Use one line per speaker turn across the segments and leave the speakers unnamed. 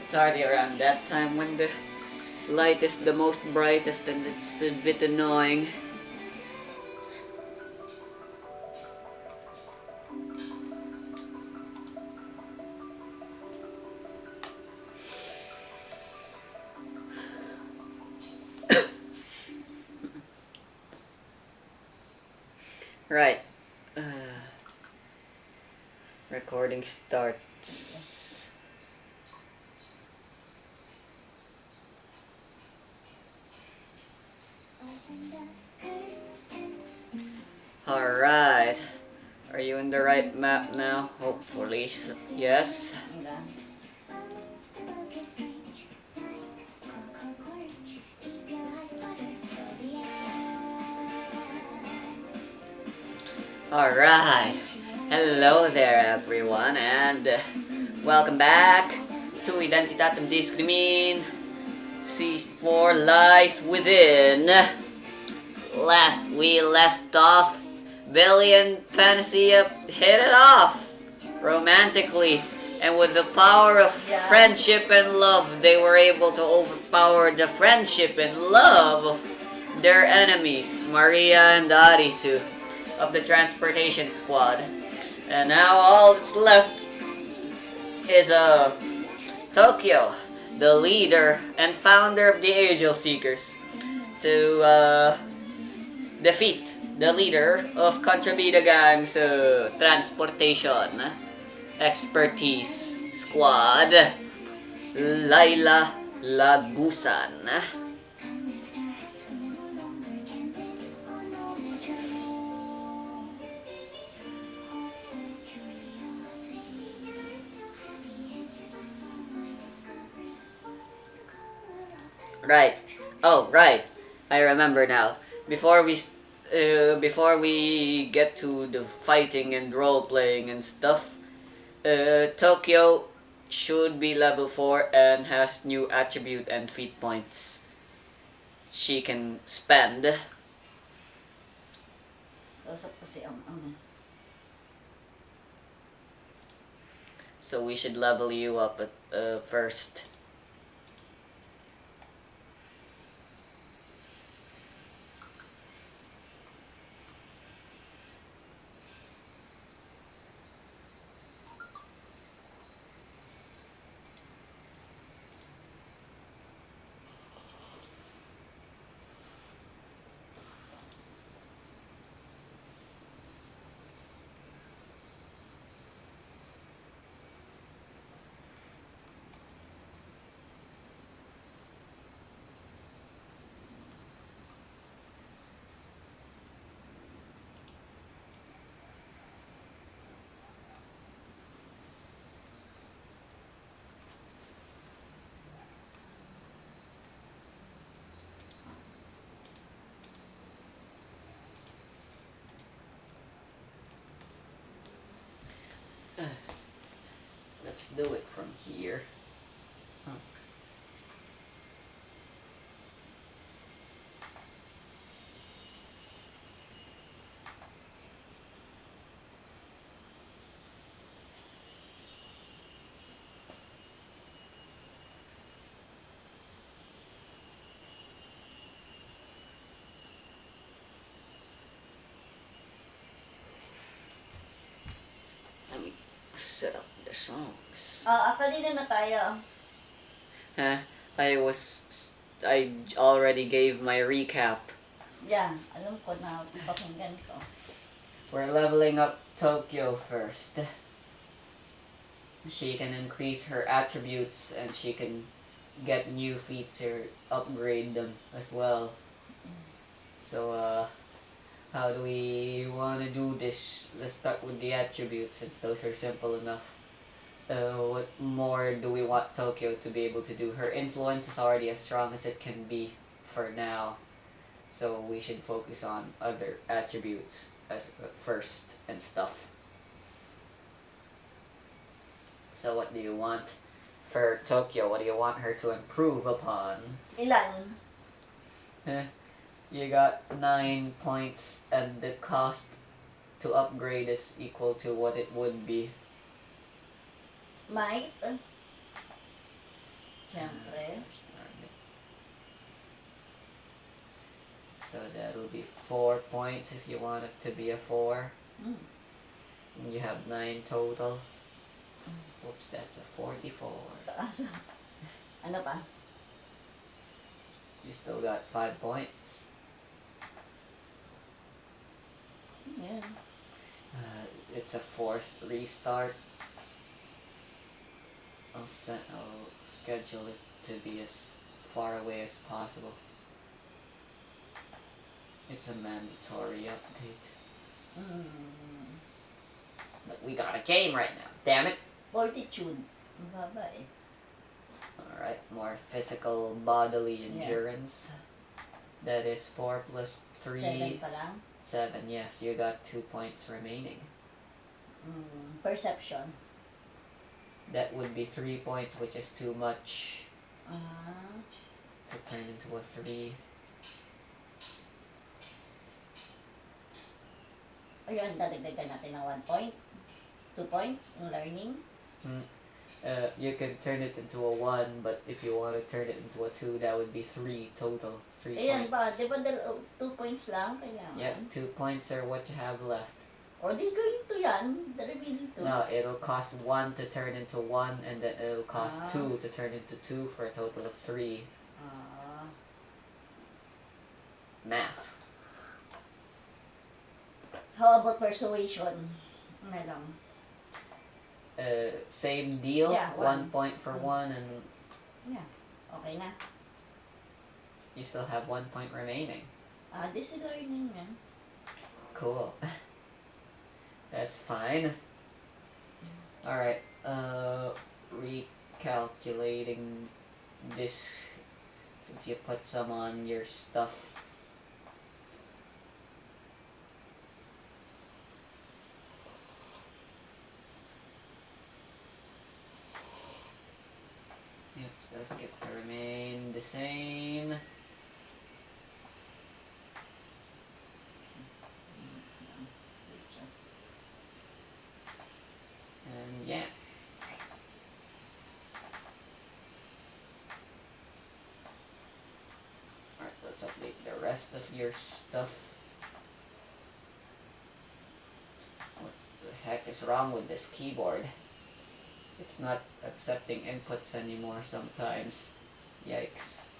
It's already around that time when the light is the most brightest and it's a bit annoying. Right. Recording starts. Alright. Are you in the right map now? Hopefully. Yes. Alright. Hello there everyone and welcome back to Identitatem Discrimin C4 Lies Within. Last we left off, Billy and Panacea hit it off romantically, and with the power of friendship and love, they were able to overpower the friendship and love of their enemies, Maria and Arisu of the transportation squad. And now all that's left is Tokyo, the leader and founder of the Angel Seekers, to defeat the leader of Contrabida Gang's transportation expertise squad, Laila Lagusan. Right. Oh, right. I remember now. Before we get to the fighting and role playing and stuff, Tokyo should be level 4 and has new attribute and feat points she can spend. So we should level you up at first. Let's do it from here. Huh. Let me set up the songs.
Kanina na tayo.
I already gave my recap.
Yeah, alam ko na pakinggan ko.
We're leveling up Tokyo first. She can increase her attributes and she can get new feats or upgrade them as well. So how do we want to do this? Let's start with the attributes since those are simple enough. What more do we want Tokyo to be able to do? Her influence is already as strong as it can be for now. So we should focus on other attributes as first and stuff. So what do you want for Tokyo? What do you want her to improve upon?
Ilan?
You got 9 points and the cost to upgrade is equal to what it would be.
Might? Siyempre.
Gosh darn it. So that'll be 4 points if you want it to be a 4.
Mm.
And you have 9 total. Oops, that's a 44.
Taas. Ano pa?
You still got 5 points.
Yeah.
It's a forced restart. I'll schedule it to be as far away as possible. It's a mandatory update.
Mm.
But we got a game right now, damn it!
Fortitude. Ang baba eh.
Alright, more physical bodily endurance. That is 4 plus 3.
7 pa lang.
7, yes, you got 2 points remaining.
Perception.
That would be 3 points, which is too much
Ah.
to turn into a 3.
Ayun, dadagdagan natin ng 1 point. 2 points in learning.
You can turn it into a 1, but if you want to turn it into a 2, that would be 3 total. 3
Ayan ba,
points.
di ba 2 points lang kailangan?
Yep, 2 points are what you have left.
O di gawin to yan, the remaining 2.
No, it'll cost 1 to turn into 1, and then it'll cost 2 to turn into 2 for a total of 3. Math.
How about persuasion? Ano lang?
Same deal.
Yeah,
1 point for 1, and
Yeah, okay na.
you still have 1 point remaining.
This is learning yan.
Cool. That's fine. Alright, recalculating this since you put some on your stuff. Yep, let's get to remain the same. And yeah. Alright, let's update the rest of your stuff. What the heck is wrong with this keyboard? It's not accepting inputs anymore sometimes. Yikes.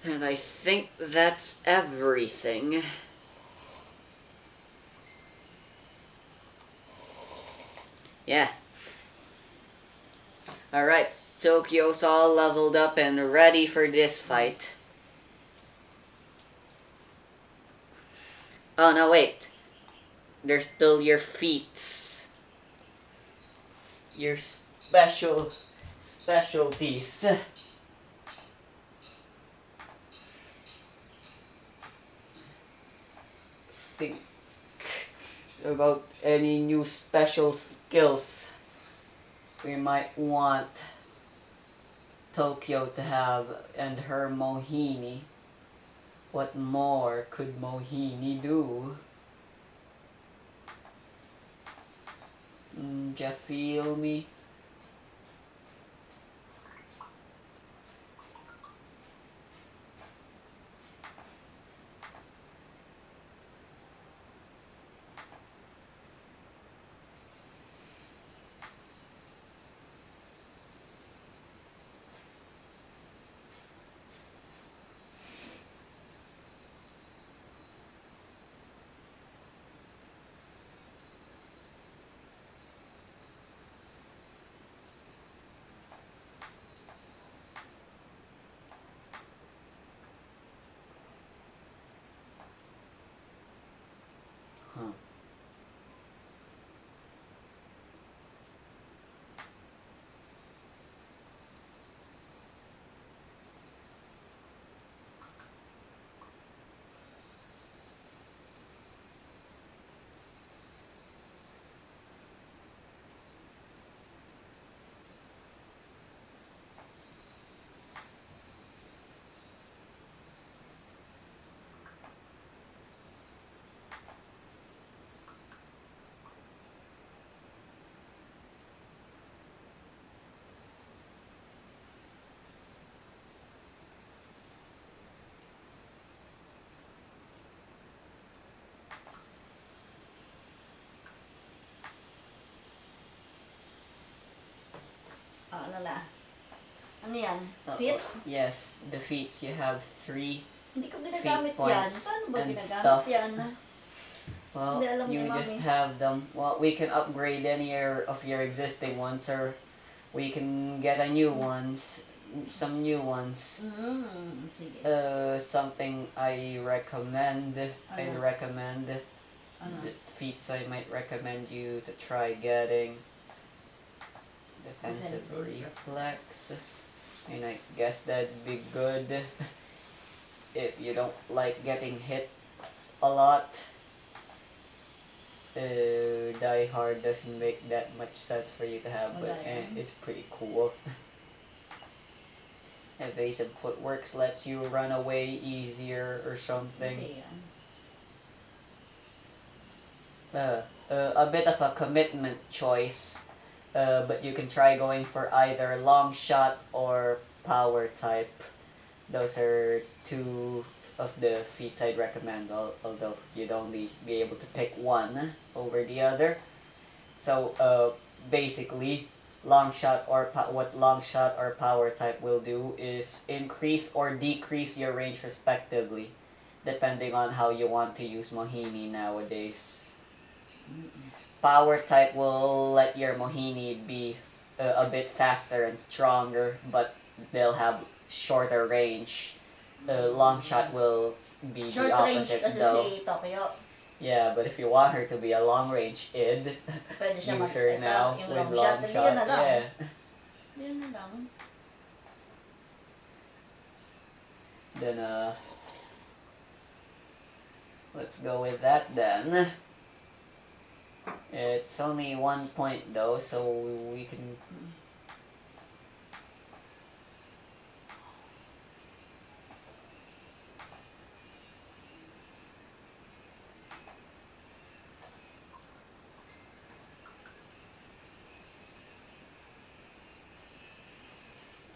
And I think that's everything. Yeah. Alright, Tokyo's all leveled up and ready for this fight. Oh no, wait. There's still your feats. Your specialties. Think about any new special skills we might want Tokyo to have, and her Mohini. What more could Mohini do? Ya feel me? Huh.
muna. Ano yan?
Uh,
Fit?
yes, the feet. You have 3
Hindi ko
feet
ginagamit yan.
points
Paano ba
and
ginagamit
stuff.
yan?
Well,
Hindi alam ni
you
Mami.
just have them. Well, we can upgrade any of your existing ones, or we can get a new ones, some new ones.
Sige.
Something I recommend. I'd
Ano?
recommend
Ano?
the feats I might recommend you to try getting. Defensive
Defensive
reflexes. And I guess that'd be good if you don't like getting hit a lot. Die Hard doesn't make that much sense for you to have, but it's pretty cool. Evasive footworks lets you run away easier or something.
Hindi yan.
A bit of a commitment choice, but you can try going for either long shot or power type. Those are 2 of the feats I'd recommend, although you'd only be able to pick one over the other. So basically, long shot or what long shot or power type will do is increase or decrease your range respectively, depending on how you want to use Mohini nowadays. Power type will let your Mohini be a bit faster and stronger, but they'll have shorter range. Long shot will be
Short
the
range
opposite
kasi
though.
si Tokyo.
Yeah, but if you want her to be a long range id,
Pwede siya
use her now
yung
with
long shot.
long
Hindi
shot.
yun na lang.
Yeah.
Yun na lang.
Then let's go with that then. It's only 1 point though, so we can.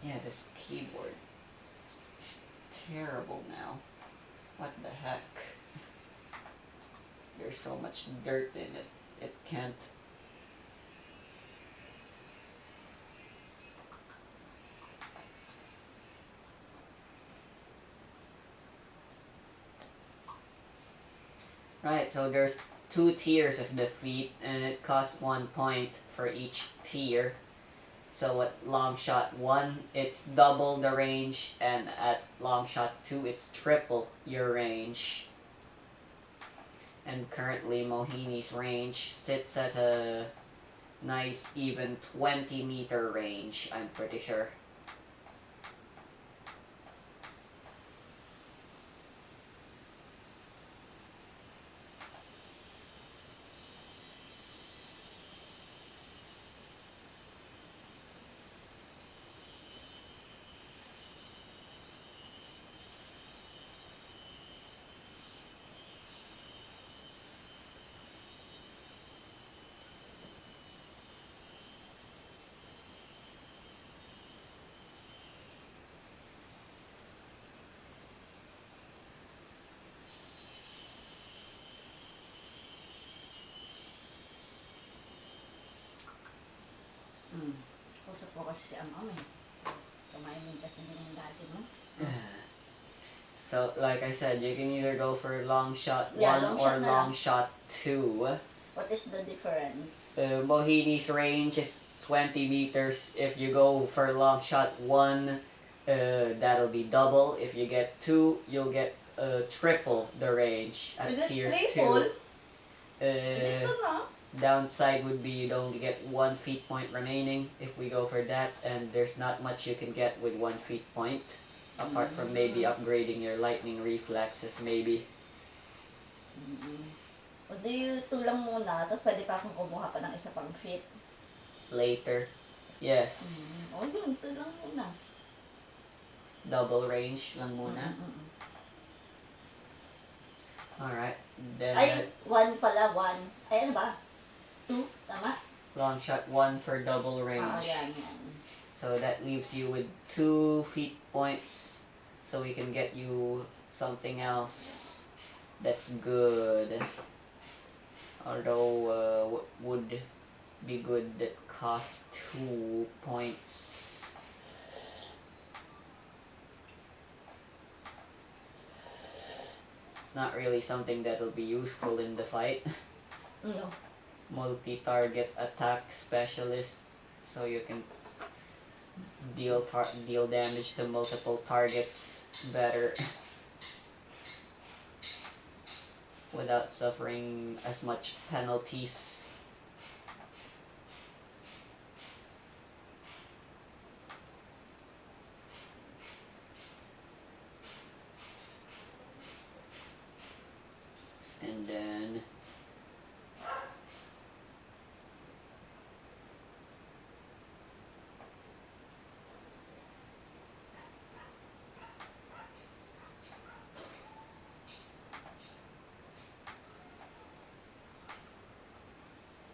Yeah, this keyboard is terrible now. What the heck? There's so much dirt in it. It can't. Right, so there's 2 tiers of defeat, and it costs 1 point for each tier. So at long shot 1, it's double the range, and at long shot 2, it's triple your range. And currently Mohini's range sits at a nice even 20-meter range, I'm pretty sure.
Usap ko kasi si Amam eh. Kumain kasi din yung dati mo.
So, like I said, you can either go for long shot 1
long
or
shot na
long
lang.
shot 2.
What is the difference?
Mohini's range is 20 meters. If you go for long shot 1, that'll be double. If you get 2, you'll get triple the range at tier 2.
Dito na.
Downside would be you'd only get 1 feat point remaining if we go for that, and there's not much you can get with 1 feat point, apart from maybe upgrading your lightning reflexes, maybe.
O di 2 lang muna, tapos pwede pa akong kumuha pa ng isa pang fit.
Later. Yes.
O yun, 2 lang muna.
Double range lang muna. Alright. Then
Ay, 1 pala, 1. Ay, ano ba? 2, tama?
long shot 1 for double range.
Yan.
So that leaves you with 2 feat points. So we can get you something else that's good. Although what would be good that costs 2 points. not really something that'll be useful in the fight.
No.
Multi-target attack specialist, so you can deal damage to multiple targets better without suffering as much penalties. And then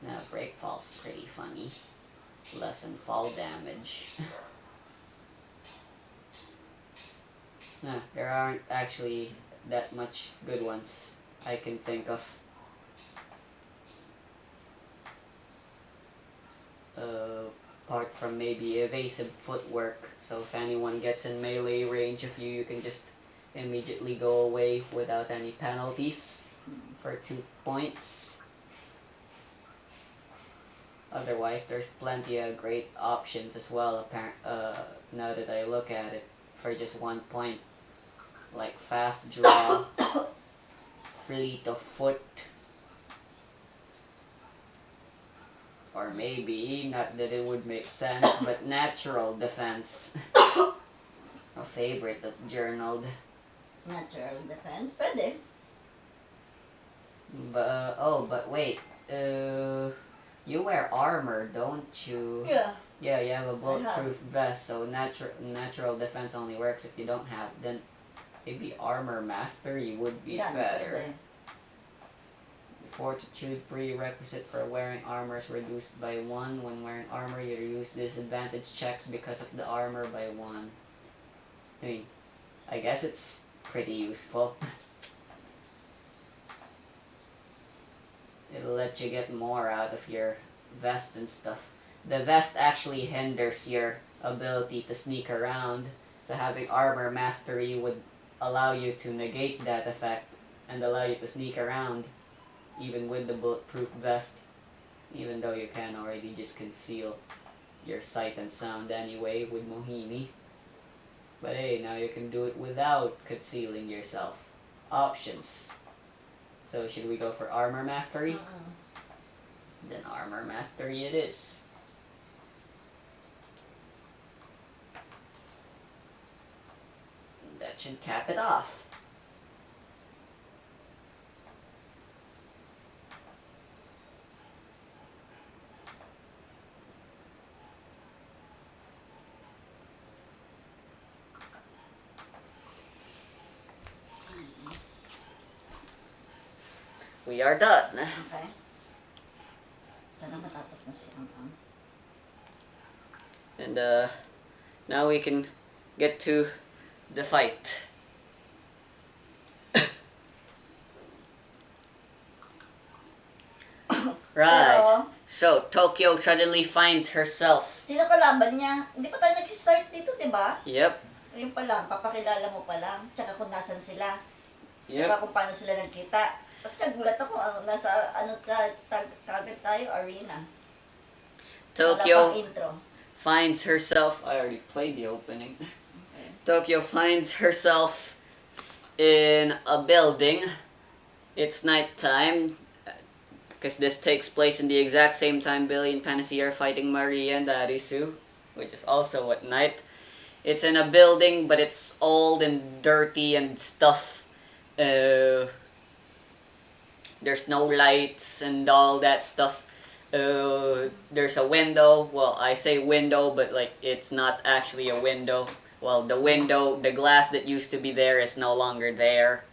now break fall's pretty funny. Lessen fall damage. There aren't actually that much good ones I can think of. Apart from maybe evasive footwork, so if anyone gets in melee range of you, you can just immediately go away without any penalties for 2 points. Otherwise, there's plenty of great options as well, now that I look at it, for just 1 point. Like fast draw, fleet of foot, or maybe, not that it would make sense, but natural defense. A favorite of journaled.
Natural defense, pwede.
But wait, you wear armor, don't you?
Yeah.
Yeah, you have a bulletproof vest, so natural defense only works if you don't have, then maybe armor mastery would be better.
Pwede.
Fortitude prerequisite for wearing armor is reduced by 1. When wearing armor, you reduce disadvantage checks because of the armor by 1. I mean, I guess it's pretty useful. It'll let you get more out of your vest and stuff. The vest actually hinders your ability to sneak around, so having armor mastery would allow you to negate that effect and allow you to sneak around even with the bulletproof vest, even though you can already just conceal your sight and sound anyway with Mohini. But hey, now you can do it without concealing yourself. Options. So should we go for armor mastery? Then armor mastery it is. That should cap it off. We are done.
Okay. Sana matapos na si Ang.
And now we can get to the fight. Right.
Pero,
So Tokyo suddenly finds herself.
sino kalaban niya? Hindi pa tayo nagsistart dito, di ba?
Yep.
Ayun pa lang, papakilala mo pa lang. Tsaka kung nasan sila.
Yep.
Tsaka kung paano sila nagkita. Tapos nagulat ako, nasa target tayo, arena.
Tokyo
Wala pang intro.
finds herself. I already played the opening. Tokyo finds herself in a building. It's nighttime, because this takes place in the exact same time Billy and Panacea are fighting Maria and Arisu, which is also at night. It's in a building, but it's old and dirty and stuff. There's no lights and all that stuff. There's a window. Well, I say window, but like it's not actually a window. Well, the glass that used to be there is no longer there,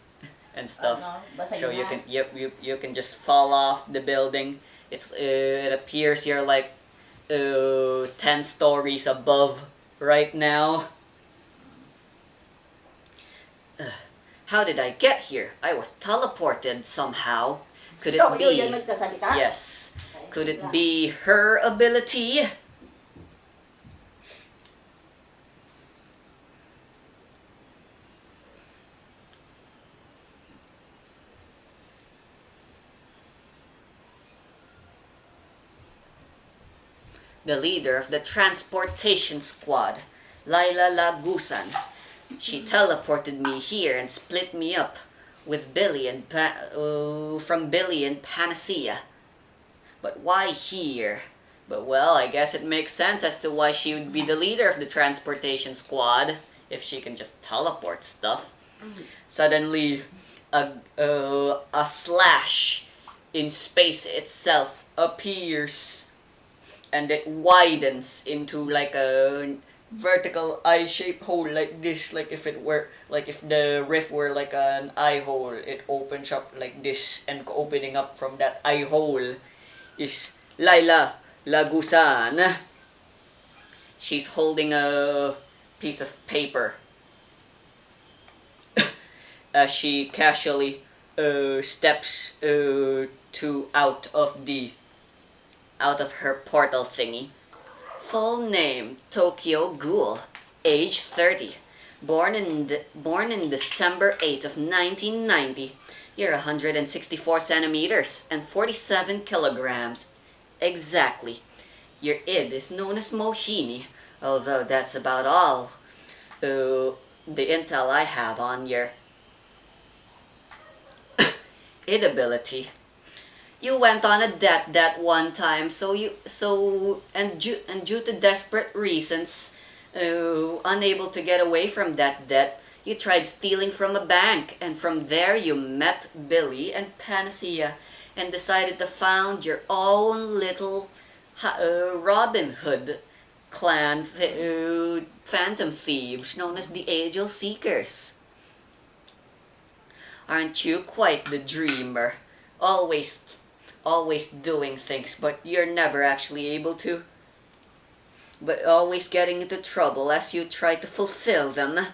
and stuff. So you can just fall off the building. It appears you're like 10 stories above right now. How did I get here? I was teleported somehow. Could it
Tokyo
be?
yung nagsasalita?
Yes. Could it be her ability? the leader of the transportation squad, Laila Lagusan. She teleported me here and split me up with from Billy and Panacea. But why here? But well, I guess it makes sense as to why she would be the leader of the transportation squad, if she can just teleport stuff. Suddenly, a slash in space itself appears, and it widens into like a vertical eye-shaped hole like this, like if the rift were like an eye hole, it opens up like this, and opening up from that eye hole is Laila Lagusan. She's holding a piece of paper as she casually steps out of her portal thingy. Full name Tokyo Ghoul, age 30, born in December 8th of 1990. You're 164 centimeters and 47 kilograms. Exactly. Your id is known as Mohini, although that's about all the intel I have on your id ability. You went on a debt that one time, due to desperate reasons, unable to get away from that debt, you tried stealing from a bank, and from there you met Billy and Panacea, and decided to found your own little Robin Hood clan, phantom thieves known as the Angel Seekers. Aren't you quite the dreamer? Always doing things, but you're never actually able to. But always getting into trouble as you try to fulfill them.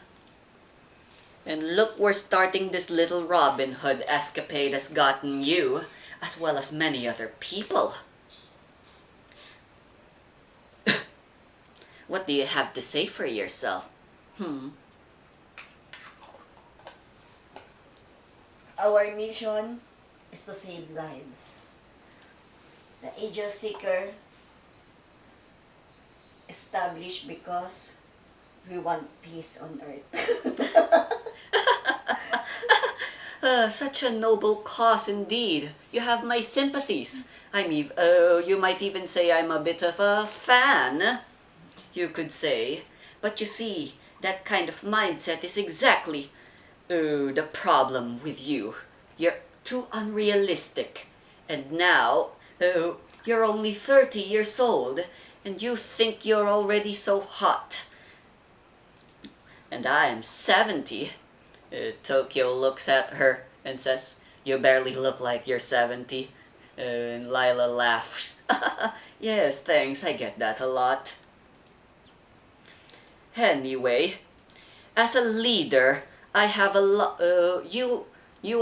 And look where starting this little Robin Hood escapade has gotten you, as well as many other people. What do you have to say for yourself?
Our mission is to save lives. The Angel Seeker established because we want peace on earth.
Such a noble cause indeed. You have my sympathies. You might even say I'm a bit of a fan, you could say. But you see, that kind of mindset is exactly the problem with you. You're too unrealistic. And now, you're only 30 years old, and you think you're already so hot. And I am 70. Tokyo looks at her and says, "You barely look like you're 70. And Lila laughs. "Yes, thanks, I get that a lot." Anyway, as a leader, I have a lot. You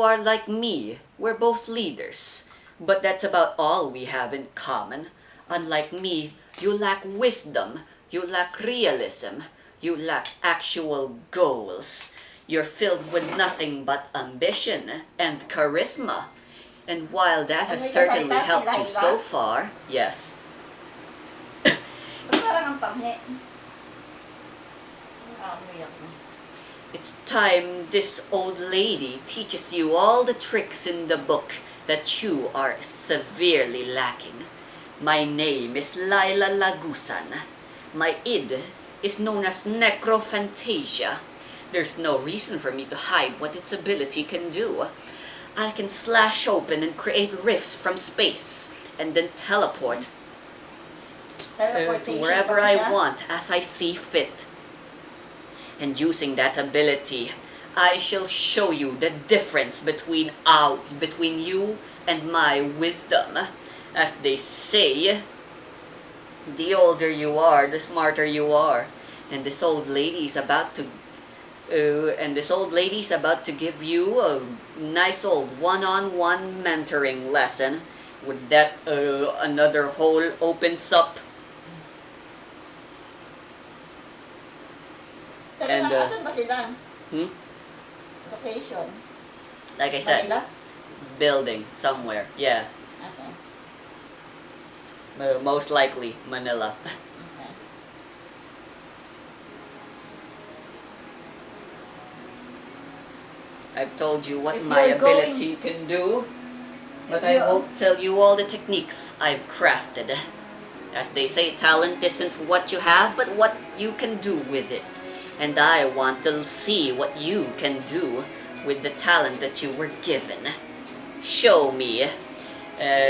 are like me. We're both leaders. But that's about all we have in common. Unlike me, you lack wisdom, you lack realism, you lack actual goals. You're filled with nothing but ambition and charisma. And while that has certainly helped you so far, yes. It's time this old lady teaches you all the tricks in the book that you are severely lacking. My name is Laila Lagusan. My id is known as Necrophantasia. There's no reason for me to hide what its ability can do. I can slash open and create rifts from space, and then teleport to wherever I want as I see fit. And using that ability, I shall show you the difference between you and my wisdom. As they say, the older you are, the smarter you are. And this old lady is about to give you a nice old one-on-one mentoring lesson. With that, another hole opens up.
And asan ba sila? Location?
Like I said,
Manila?
building somewhere. Yeah.
Okay.
Most likely Manila.
Okay.
I've told you what
If
my
you're going-
ability can do, but
If
I
you-
won't tell you all the techniques I've crafted. As they say, talent isn't what you have, but what you can do with it. And I want to see what you can do with the talent that you were given. Show me.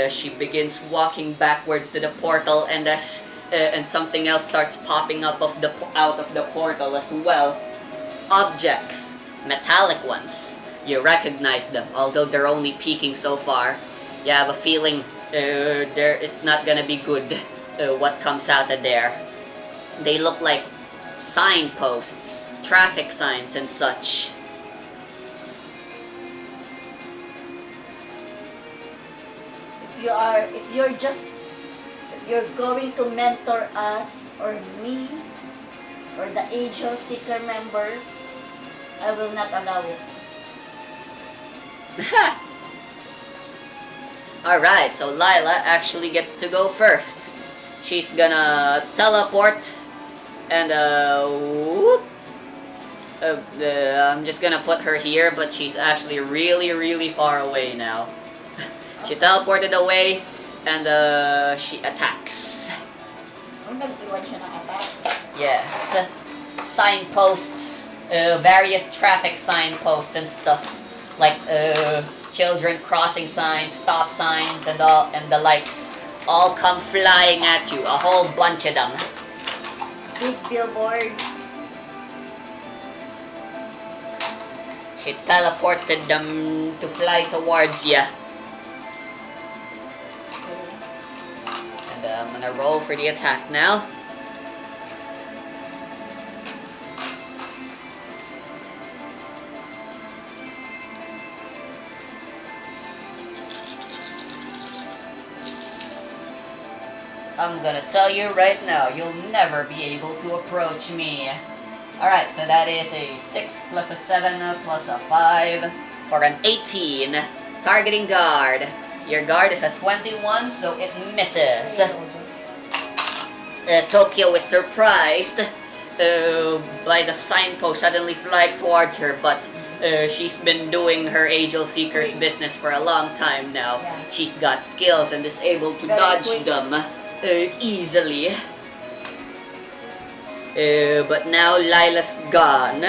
She begins walking backwards to the portal, and and something else starts popping up out of the portal as well. Objects, metallic ones. You recognize them, although they're only peeking so far. You have a feeling it's not gonna be good. What comes out of there? They look like signposts, traffic signs, and such.
If you're going to mentor us or me or the Angel Seeker members, I will not allow it.
Alright, so Lila actually gets to go first. She's gonna teleport and whoop. I'm just gonna put her here, but she's actually really far away now. She teleported away and she attacks.
Nag-iwan siya ng attack.
Yes. Signposts, various traffic signposts and stuff. Like children crossing signs, stop signs, and the likes. All come flying at you, a whole bunch of them.
Big billboards.
She teleported them to fly towards you. And I'm gonna roll for the attack now. I'm gonna tell you right now, you'll never be able to approach me. Alright, so that is a 6 plus a 7 plus a 5 for an 18. Targeting guard. Your guard is a 21, so it misses. Tokyo is surprised by the signpost suddenly flying towards her, but she's been doing her Angel Seeker's business for a long time now.
Yeah.
She's got skills and is able to
Very
dodge
quick.
them easily. But now Lila's gone.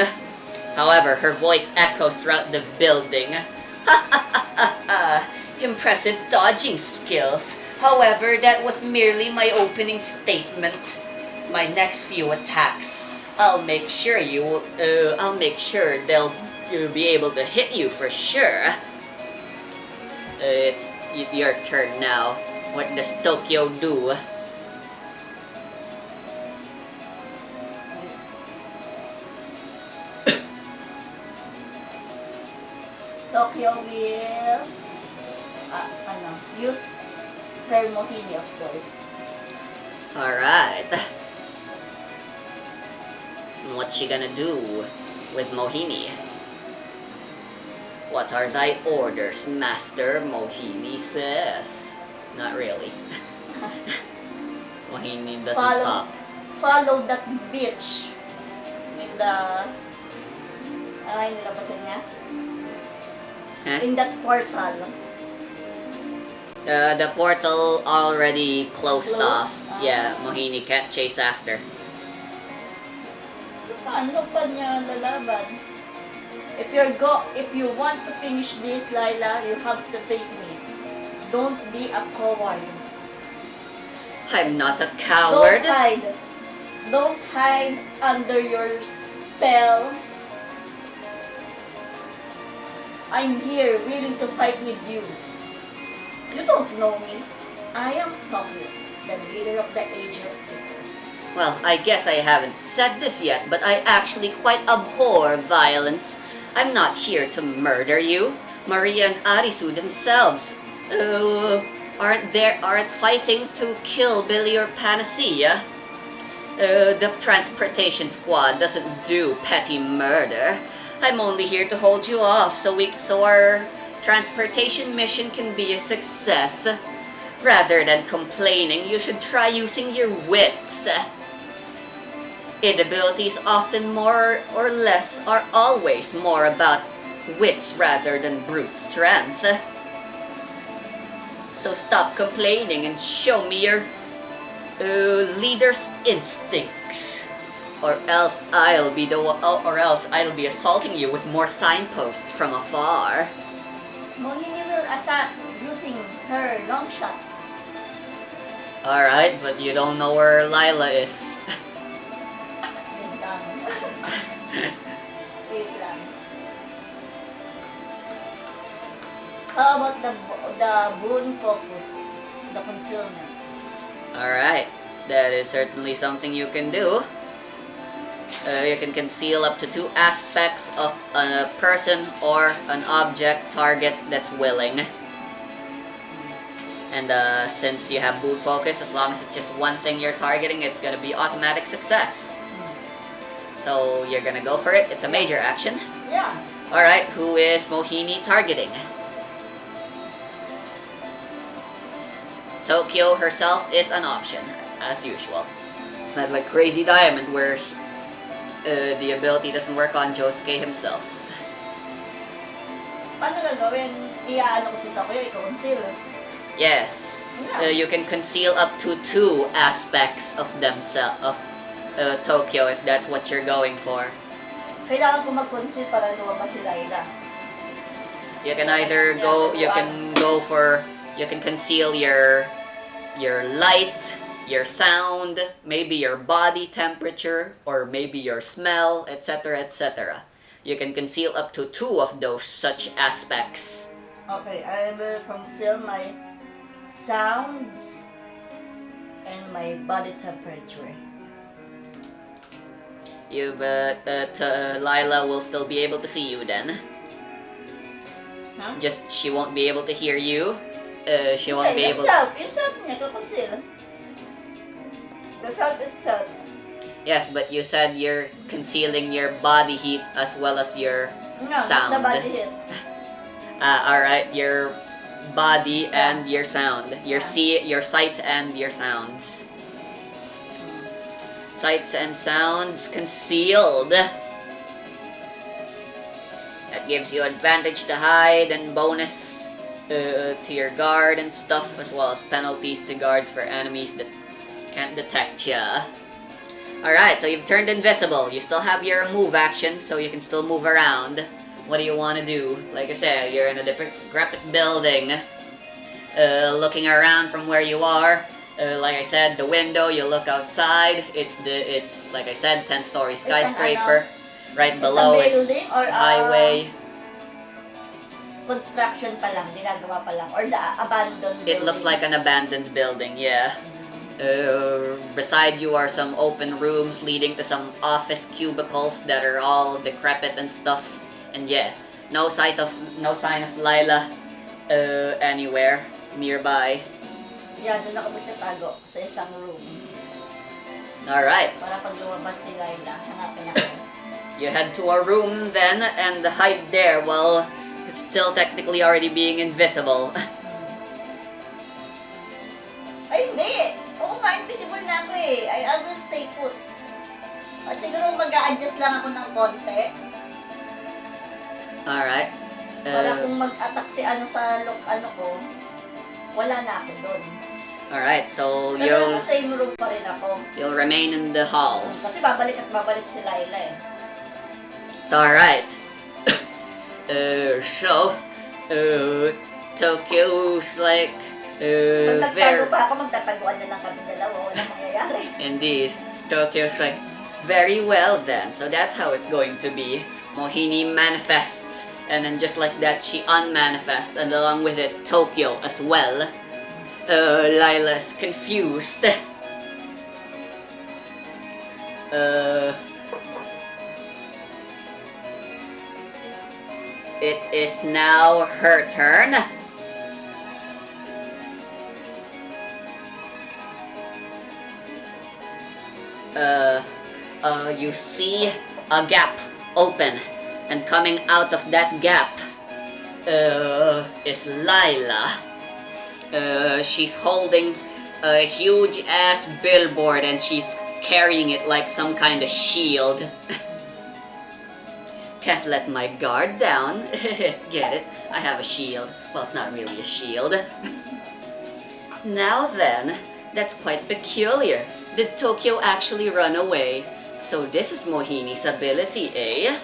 However, her voice echoes throughout the building. Impressive dodging skills. However, that was merely my opening statement. My next few attacks, I'll make sure they'll be able to hit you for sure. It's your turn now. What does Tokyo do?
Tokyo will use her Mohini, of course.
Alright. What's she gonna do with Mohini? What are thy orders, Master? Mohini says. Not really. Mohini doesn't talk.
Follow that bitch with the nilabasan niya?
Huh?
In that portal.
The portal already closed
Closed?
off. Yeah, Mohini can't chase after.
So paano pa niya lalaban? If you want to finish this, Lila, you have to face me. Don't be a coward.
I'm not a coward.
Don't hide. Don't hide under your spell. I'm here, willing to fight with you. You don't know me. I am Tokyo, the leader of the Angel Seeker.
Well, I guess I haven't said this yet, but I actually quite abhor violence. I'm not here to murder you. Maria and Arisu themselves aren't fighting to kill Billy or Panacea. The transportation squad doesn't do petty murder. I'm only here to hold you off so our transportation mission can be a success. Rather than complaining, you should try using your wits. Inabilities often more or less are always more about wits rather than brute strength. So stop complaining and show me your leader's instincts, or else I'll be assaulting you with more signposts from afar.
Mohini will attack using her long shot.
Alright, but you don't know where Lila is.
Yun lang. Wait lang. How about the boon focus? The concealment.
Alright, that is certainly something you can do. You can conceal up to 2 aspects of a person or an object target that's willing. And since you have boot focus, as long as it's just one thing you're targeting, it's gonna be automatic success. So you're gonna go for it. It's a major action.
Yeah.
Alright, who is Mohini targeting? Tokyo herself is an option, as usual. It's not like Crazy Diamond where the ability doesn't work on Josuke himself.
Paano gagawin? Iaano ko si Tokyo, i-conceal.
Yes,
Yeah.
you can conceal up to 2 aspects of Tokyo if that's what you're going for.
Kailangan ko mag-conceal para lumabas si Laila.
You can either you can conceal your light, your sound, maybe your body temperature, or maybe your smell, etc., etc. You can conceal up to 2 of those such aspects.
Okay, I will conceal my sounds and my body temperature.
Lila will still be able to see you then.
Huh?
Just she won't be able to hear you. She won't be able.
Yung sound niya, ko-conceal. The sound itself.
Yes, but you said you're concealing your body heat as well as your sound.
No, not the body heat.
Alright, your body and your sound. Your sight and your sounds. Sights and sounds concealed. That gives you advantage to hide and bonus to your guard and stuff, as well as penalties to guards for enemies that can't detect ya. Alright, so you've turned invisible. You still have your move action, so you can still move around. What do you want to do? Like I said, you're in a decrepit building. Looking around from where you are. Like I said, the window, you look outside. It's like I said, 10-story skyscraper. Right below is highway.
Construction pa lang, ginagawa pa lang, or the abandoned building.
It looks like an abandoned building, yeah. Beside you are some open rooms leading to some office cubicles that are all decrepit and stuff. And yeah, no sign of Lila anywhere nearby.
Yeah, doon ako magtatago sa isang room.
Alright.
Para pag lumabas si Laila, hanapin ako.
You head to a room then and hide there while it's still technically already being invisible.
Ay, hindi! Oo nga, invisible na ako eh. I will stay put. At siguro mag-a-adjust lang ako ng konti.
Alright.
Para kung mag-attack si sa ko, wala na ako doon.
Alright, so
Pero sa same room pa rin ako.
you'll remain in the halls.
Kasi babalik at babalik si Laila eh.
Alright. Tokyo's like,
Magtatago pa ako, magtataguan na lang kami dalawa, walang mangyayari.
Indeed. Tokyo's like, very well then, so that's how it's going to be. Mohini manifests, and then just like that, she unmanifests, and along with it, Tokyo as well. Lila's confused. It is now her turn. You see a gap open, and coming out of that gap is Lila. She's holding a huge ass billboard and she's carrying it like some kind of shield. Can't let my guard down. Get it? I have a shield. Well, it's not really a shield. Now then, that's quite peculiar. Did Tokyo actually run away? So this is Mohini's ability, eh?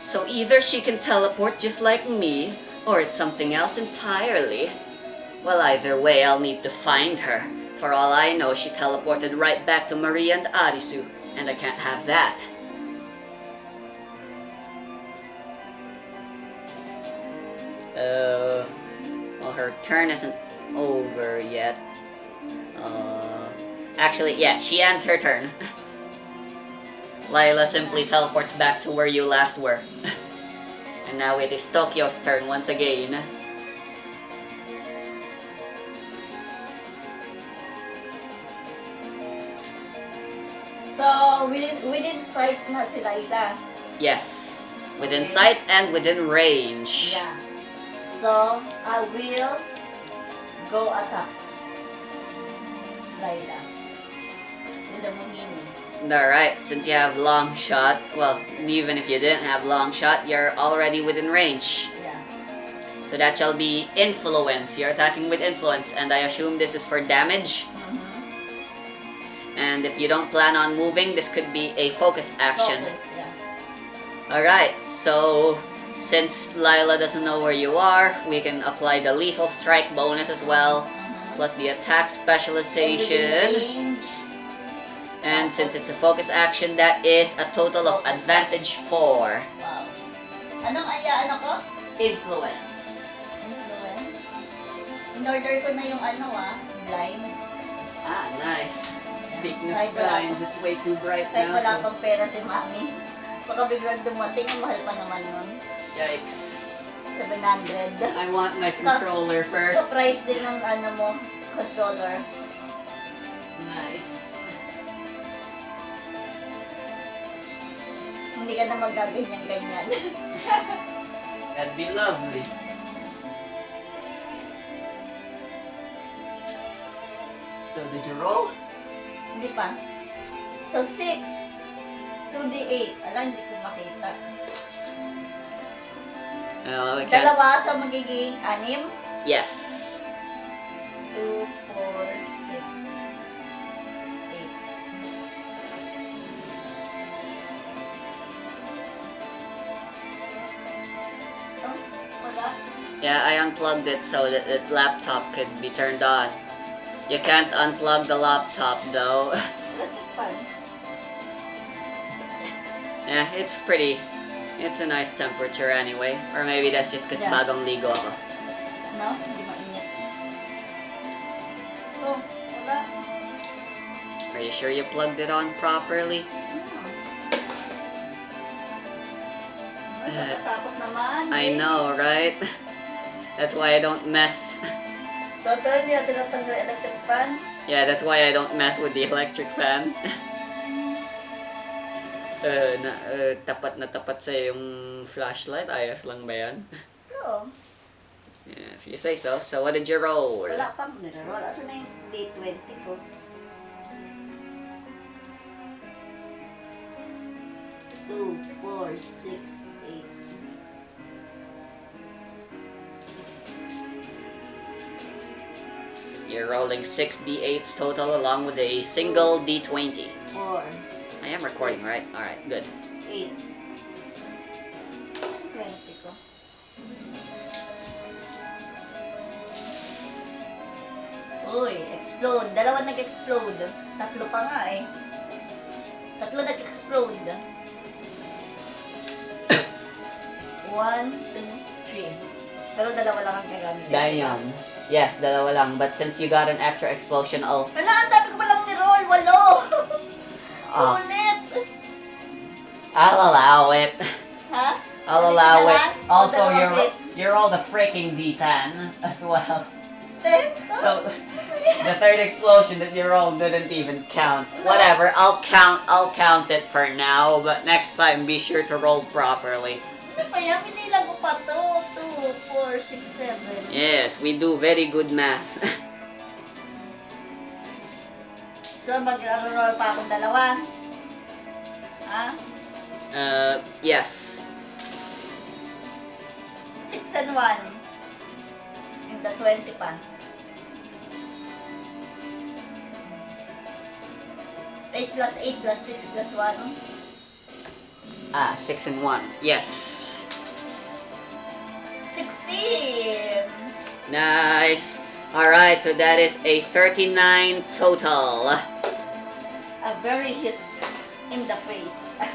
So either she can teleport just like me, or it's something else entirely. Well, either way, I'll need to find her. For all I know, she teleported right back to Maria and Arisu, and I can't have that. Well, her turn isn't over yet. Actually, yeah, she ends her turn. Layla simply teleports back to where you last were. And now it is Tokyo's turn once again.
So, within sight na si Layla.
Yes, within sight and within range.
Yeah. So, I will go attack Layla with the Mohini.
Alright, since you have long shot, well, even if you didn't have long shot, you're already within range.
Yeah.
So that shall be influence. You're attacking with influence, and I assume this is for damage. And if you don't plan on moving, this could be a focus action.
Focus, yeah.
Alright, so since Lila doesn't know where you are, we can apply the lethal strike bonus as well, plus the attack specialization. And since it's a focus action, that is a total of advantage 4.
Wow. Anong ano ko?
Influence.
Influence. In-order ko na yung blinds.
Ah, nice. Speaking of
Kahit
blinds, it's way too bright
Kahit
now.
wala pang pera si Mami. Baka biglang dumating, mahal pa naman nun.
Yikes.
700.
I want my controller first.
Ka-price din ng mo, controller.
Nice.
Hindi ka na magaganyan-ganyan.
That'd be lovely. So, did you roll?
Hindi pa. So, 6. 2d8. Ala, hindi ko makita.
We can't.
Dalawa sa magiging 6.
Yes.
2, 4, 6, 8. Oh, wala.
Yeah, I unplugged it so that the laptop could be turned on. You can't unplug the laptop though.
Fun.
Yeah, it's pretty. It's a nice temperature anyway. Or maybe that's just because
Yeah.
bagong ligo ako.
No? Hindi mainit. Oh, wala.
Are you sure you plugged it on properly?
Ay, nakatakot naman.
I know, right? That's why I don't mess.
Totoo niya, tinatanggal electric fan.
Yeah, that's why I don't mess with the electric fan. Tapat na tapat sa yung flashlight. Ayos lang ba yan?
Oo.
Yeah, if you say so. So what did you roll?
Wala pang nire-roll. Asa na yung day 20 ko? Two, 4, 6, 8.
You're rolling 6 d8s total along with a single d20.
4,
I am recording,
6,
right? Alright, good.
8. Saan 20 ko? Uy, explode. Dalawa nag-explode. Tatlo pa nga eh. Tatlo nag-explode. 1, 2, 3. Pero dalawa lang ang gagamit.
Damn. Yes, dalawa lang. But since you got an extra explosion, I'll...
Wala, ang dami ko palang ni-roll. 8.
Ah.
Ulit.
I'll allow it.
Ha?
I'll
Ulitin
allow
na
it.
lang?
Also,
O, dalawang
you're all the freaking D10 as well.
bit?
So, the third explosion that you rolled didn't even count. Whatever, I'll count it for now, but next time be sure to roll properly.
Ano pa yan? Pinilang ko pa to. 2, 4, 6, 7.
Yes, we do very good math.
So, mag-roll pa akong dalawa. Ha?
Yes.
6 and 1. In the 20 pa. 8 plus 8 plus 6 plus 1.
6 and 1. Yes.
16.
Nice. Alright, so that is a 39 total.
A very hit in the face. Ano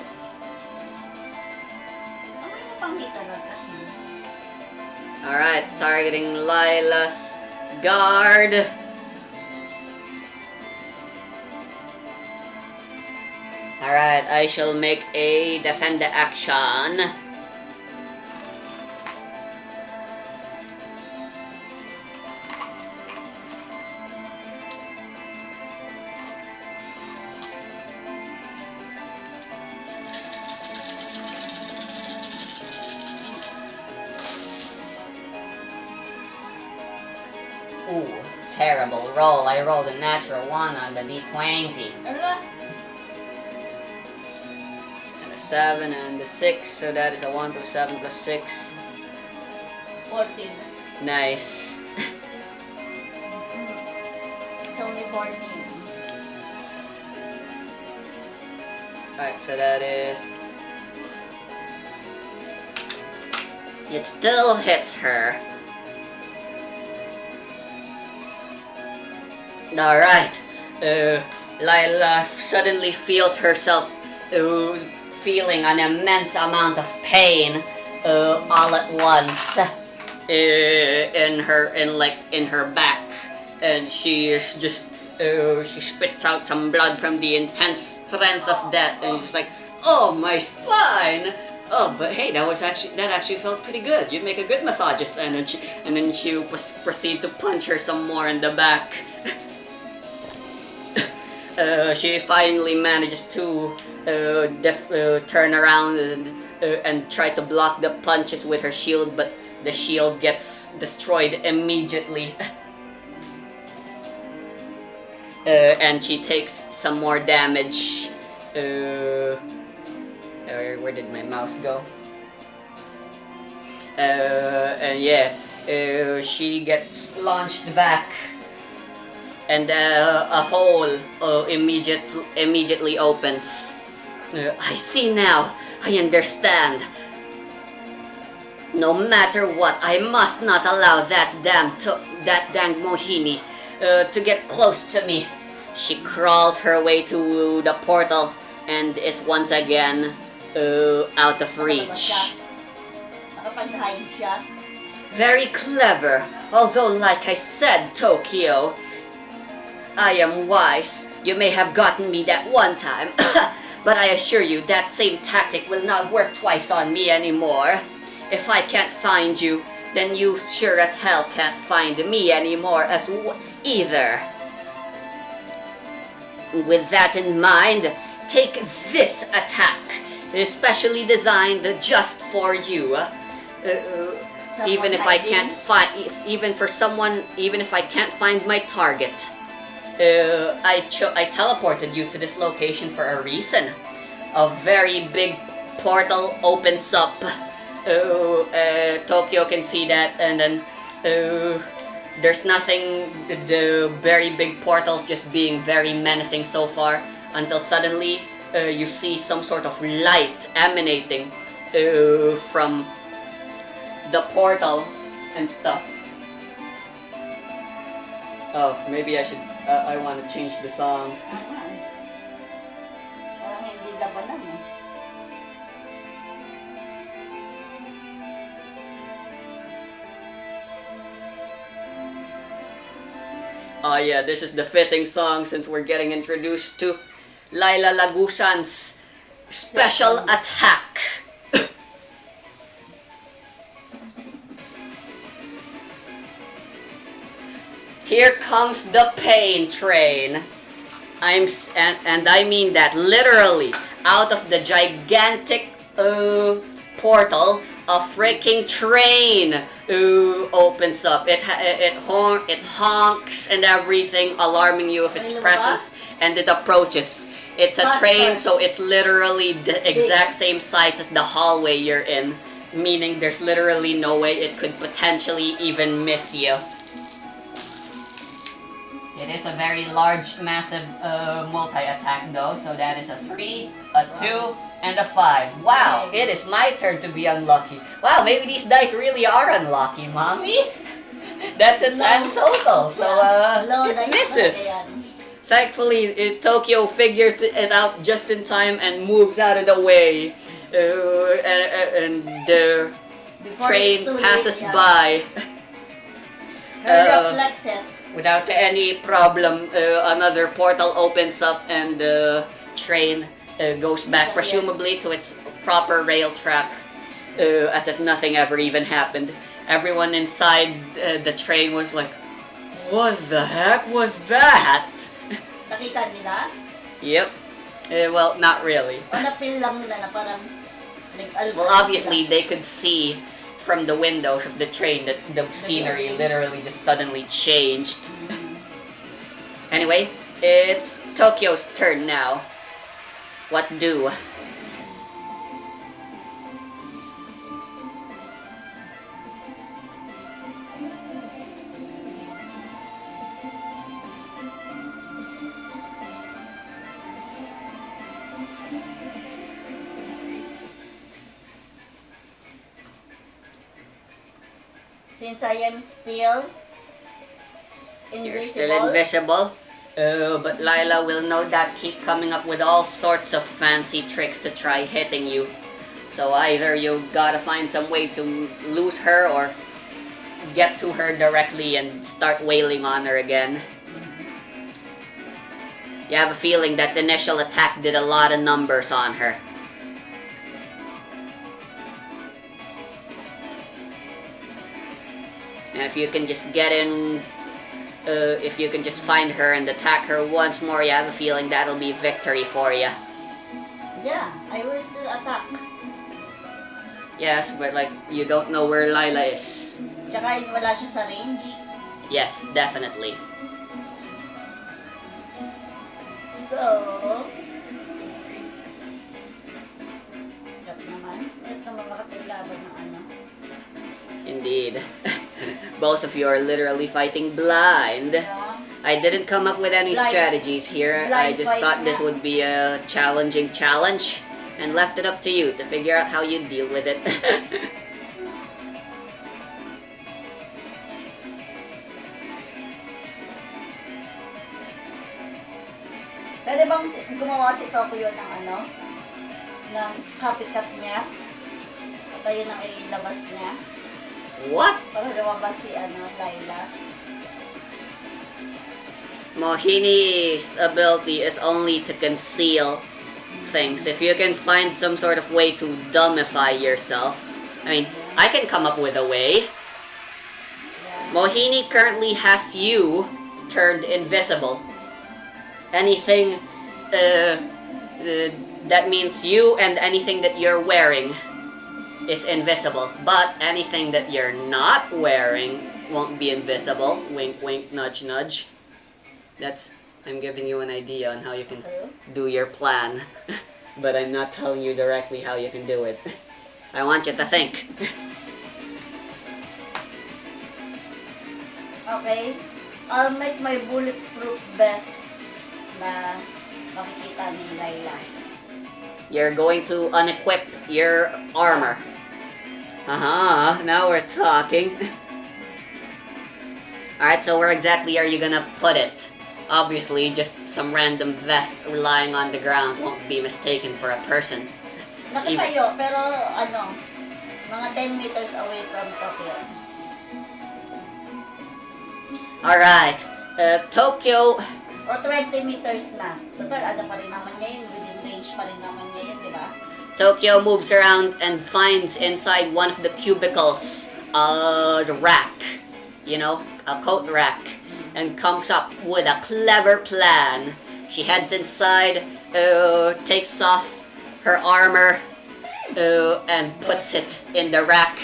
pang hit talaga?
Alright, targeting Lila's guard. Alright, I shall make a defend the action. Ooh, terrible roll. I rolled a natural 1 on the d20.
Ano?
And a 7 and a 6, so that is a 1 plus 7 plus 6.
14.
Nice.
It's only 14.
Alright, so that is... It still hits her. Alright. Lila suddenly feels herself feeling an immense amount of pain all at once in her back, and she is just she spits out some blood from the intense strength of that, and she's like, "Oh, my spine! Oh, but hey, that actually felt pretty good. You'd make a good massageist." And then she proceed to punch her some more in the back. She finally manages to turn around and try to block the punches with her shield, but the shield gets destroyed immediately. And she takes some more damage. Where did my mouse go? And yeah, she gets launched back. And a hole immediately opens. I see now. I understand. No matter what, I must not allow that dang Mohini to get close to me. She crawls her way to the portal and is once again out of reach.
Nakapag-hide siya.
Very clever. Although, like I said, Tokyo, I am wise. You may have gotten me that one time, but I assure you that same tactic will not work twice on me anymore. If I can't find you, then you sure as hell can't find me anymore either. With that in mind, take this attack, especially designed just for you. Even if I can't find my target. I teleported you to this location for a reason. A very big portal opens up. Tokyo can see that, and then there's nothing. The very big portals just being very menacing so far, until suddenly you see some sort of light emanating from the portal and stuff. Oh, maybe I should. I want to change the song.
Parang hindi labanan eh.
Oh yeah, this is the fitting song since we're getting introduced to Laila Lagusan's special attack. Here comes the pain train. And I mean that literally. Out of the gigantic portal a freaking train opens up. It honks and everything, alarming you of its presence, and it approaches. It's a train, so it's literally the exact same size as the hallway you're in, meaning there's literally no way it could potentially even miss you. It is a very large, massive multi-attack though, so that is a 3, a 2, and a 5. Wow, it is my turn to be unlucky. Wow, maybe these dice really are unlucky, Mommy. That's a 10 total, so it misses. Thankfully, Tokyo figures it out just in time and moves out of the way. And the train passes by. Without any problem, another portal opens up and the train goes back, presumably to its proper rail track, as if nothing ever even happened. Everyone inside the train was like, "What the heck was that?"
Nakita nila?
Yep. Well, not really.
Napil lang nila na parang
well, obviously, they could see from the windows of the train that the scenery literally just suddenly changed. Anyway, it's Tokyo's turn now. What do?
Since I am still invisible.
You're still invisible? But Lila will no doubt keep coming up with all sorts of fancy tricks to try hitting you. So either you gotta find some way to lose her or get to her directly and start wailing on her again. You have a feeling that the initial attack did a lot of numbers on her. And if you can just get in, if you can just find her and attack her once more, you have a feeling that'll be victory for you.
Yeah, I will still attack.
Yes, but like, you don't know where Lila is.
Tsaka wala siya sa range.
Yes, definitely.
So, hirap naman makapaglaban ng ano.
Indeed. Both of you are literally fighting blind.
Yeah.
I didn't come up with any strategies here. I just thought this would be a challenging challenge and left it up to you to figure out how you deal with it.
Pwede bang gumawa si Tokyo ng ano? Ng copycat niya? At ayun ang ilabas niya?
What?
Para lumabas si Lila.
Mohini's ability is only to conceal things. If you can find some sort of way to dumbify yourself, I mean, I can come up with a way. Mohini currently has you turned invisible. Anything that means you and anything that you're wearing is invisible, but anything that you're not wearing won't be invisible. Wink, wink, nudge, nudge. I'm giving you an idea on how you can do your plan, but I'm not telling you directly how you can do it. I want you to think.
Okay, I'll make my bulletproof vest na makikita ni Lila.
You're going to unequip your armor. Now we're talking. Alright, so where exactly are you gonna put it? Obviously, just some random vest lying on the ground won't be mistaken for a person.
Nakatayo, pero mga 10 meters away from Tokyo.
Alright, Tokyo...
O 20 meters na. Total, pa rin naman niya yun. Within range pa rin naman niya yun, di ba?
Tokyo moves around and finds inside one of the cubicles the rack. You know, a coat rack. And comes up with a clever plan. She heads inside, takes off her armor, and puts it in the rack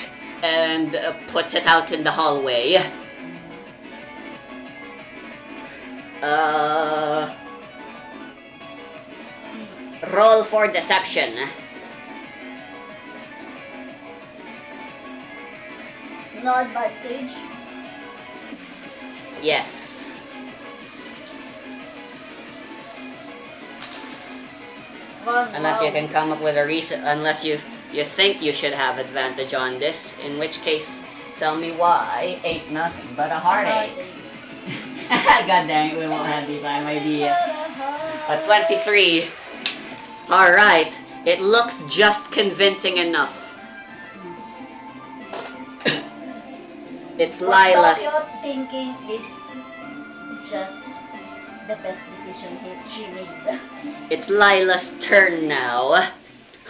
and puts it out in the hallway. Roll for deception.
No advantage.
Yes. Unless you can come up with a reason, unless you think you should have advantage on this, in which case, tell me why. 8-0, but a heartache. God dang it, we won't have the same idea. A 23. Alright, it looks just convincing enough. It's Lila's.
What Tokyo thinking is just the best decision she made.
It's Lila's turn now.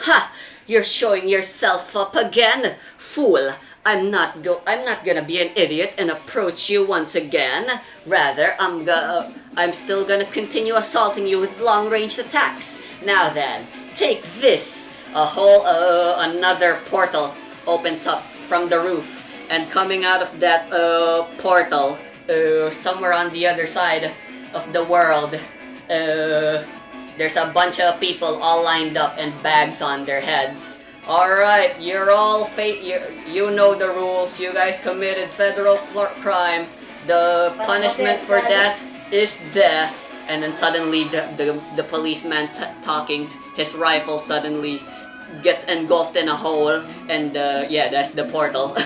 Ha! You're showing yourself up again, fool. I'm not gonna be an idiot and approach you once again. Rather, I'm still gonna continue assaulting you with long-range attacks. Now then, take this. Another portal opens up from the roof. And coming out of that portal, somewhere on the other side of the world, there's a bunch of people all lined up and bags on their heads. Alright, you're all you know the rules. You guys committed federal crime. The punishment for that is death. And then suddenly the policeman talking, his rifle suddenly gets engulfed in a hole. And yeah, that's the portal.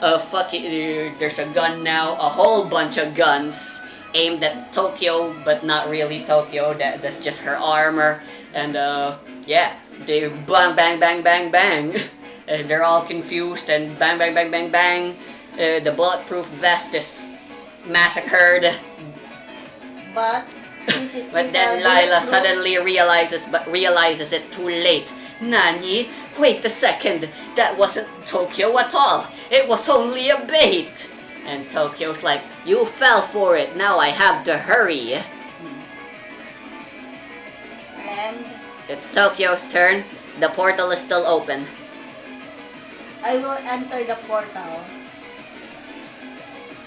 Fuck it, there's a gun now, a whole bunch of guns aimed at Tokyo, but not really Tokyo, that's just her armor, and yeah, they bang, bang, bang, bang, bang, and they're all confused, and bang, bang, bang, bang, bang, the bulletproof vest is massacred.
But since it
But then Lila suddenly realizes it too late. Nani? Wait a second, that wasn't Tokyo at all. It was only a bait. And Tokyo's like, you fell for it, now I have to hurry.
And
It's Tokyo's turn. The portal is still open.
I will enter the portal.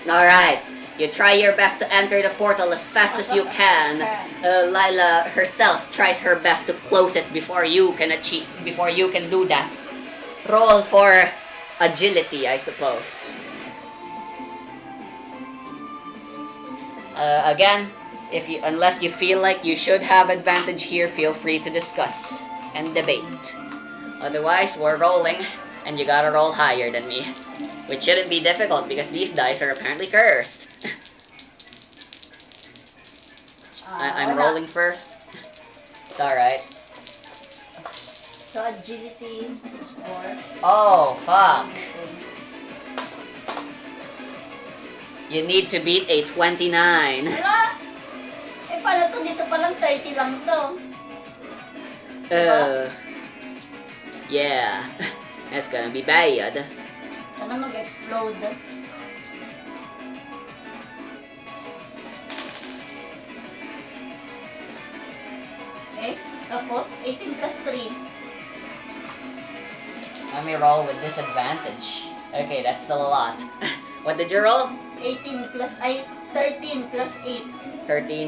Alright, you try your best to enter the portal as fast as you can. Lila herself tries her best to close it before you can do that. Roll for agility, I suppose. Again, unless you feel like you should have advantage here, feel free to discuss and debate. Otherwise, we're rolling, and you gotta roll higher than me. Which shouldn't be difficult because these dice are apparently cursed. I'm rolling first. Alright.
So agility is 4.
Oh, fuck. You need to beat a 29.
Wala! Eh, paano to? Dito pa lang 30 lang to.
Yeah. That's gonna be bad.
Sana mag-explode. Okay, tapos 18 plus 3.
Let me roll with disadvantage. Okay, that's still a lot. What did you roll?
13 plus 8.
13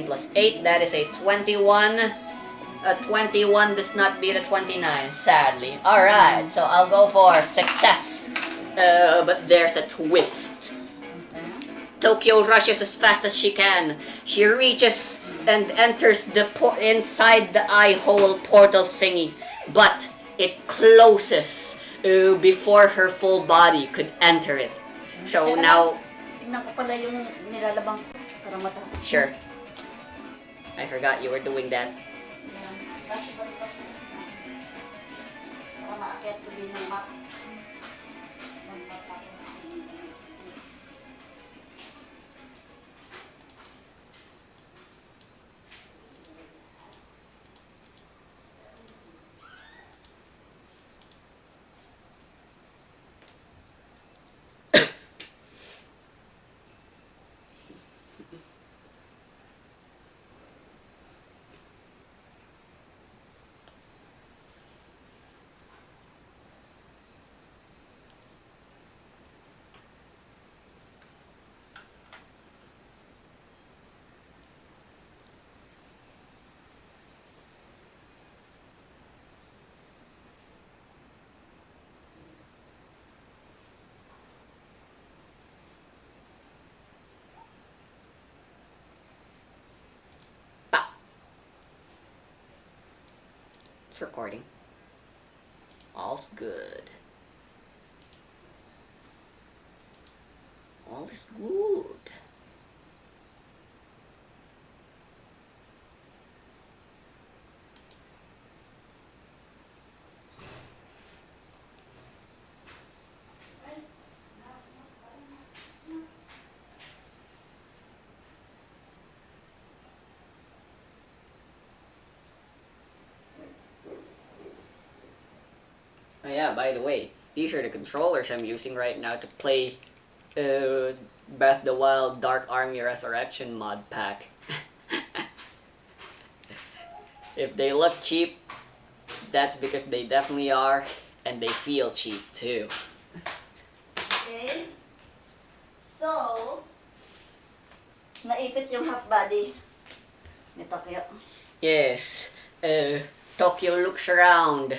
plus 8, that is a 21. A 21 does not beat a 29, sadly. Alright, so I'll go for success. But there's a twist. Tokyo rushes as fast as she can. She reaches and enters inside the eye hole portal thingy. But it closes before her full body could enter it. So now...
Tingnan ko pala yung nilalabang ko para matapos.
Sure. I forgot you were doing that.
Para maakyat ko din yung map.
It's recording. All's good. All is good. Oh yeah, by the way, these are the controllers I'm using right now to play Breath of the Wild Dark Army Resurrection mod pack. If they look cheap, that's because they definitely are, and they feel cheap too.
Okay. So, naipit yung half body ni Tokyo.
Yes, Tokyo looks around.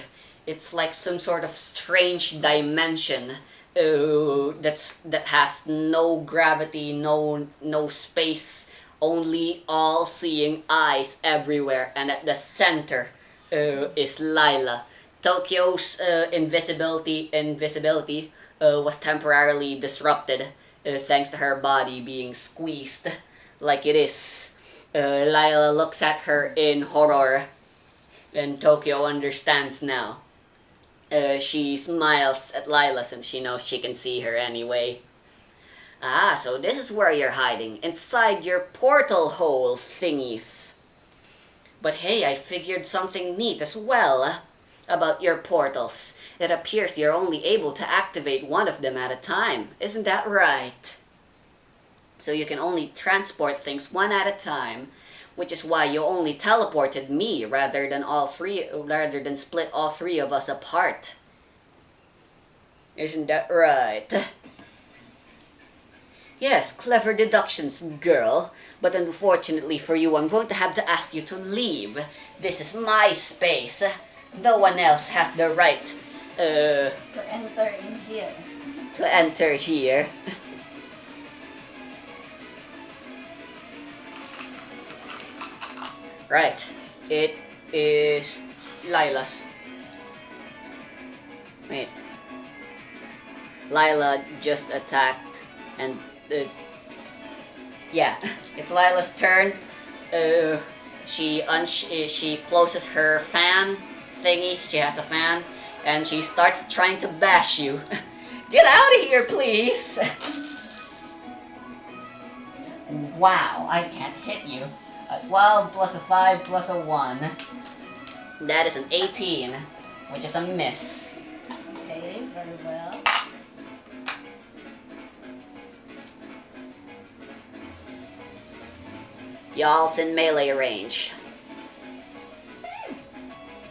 It's like some sort of strange dimension that has no gravity, no space, only all-seeing eyes everywhere, and at the center is Lila. Tokyo's invisibility was temporarily disrupted thanks to her body being squeezed like it is. Lila looks at her in horror, and Tokyo understands now. She smiles at Lila since she knows she can see her anyway. Ah, so this is where you're hiding, inside your portal hole thingies. But hey, I figured something neat as well about your portals. It appears you're only able to activate one of them at a time. Isn't that right? So you can only transport things one at a time, which is why you only teleported me rather than split all three of us apart. Isn't that right? Yes, clever deductions, girl. But unfortunately for you, I'm going to have to ask you to leave. This is my space. No one else has the right
To enter in here.
to enter here. Right. It is Lila's. Wait. Lila just attacked, and yeah, it's Lila's turn. She closes her fan thingy. She has a fan, and she starts trying to bash you. Get out of here, please! Wow, I can't hit you. A 12 plus a 5 plus a 1. That is an 18, which is a miss.
Okay, very well.
Y'all's in melee range.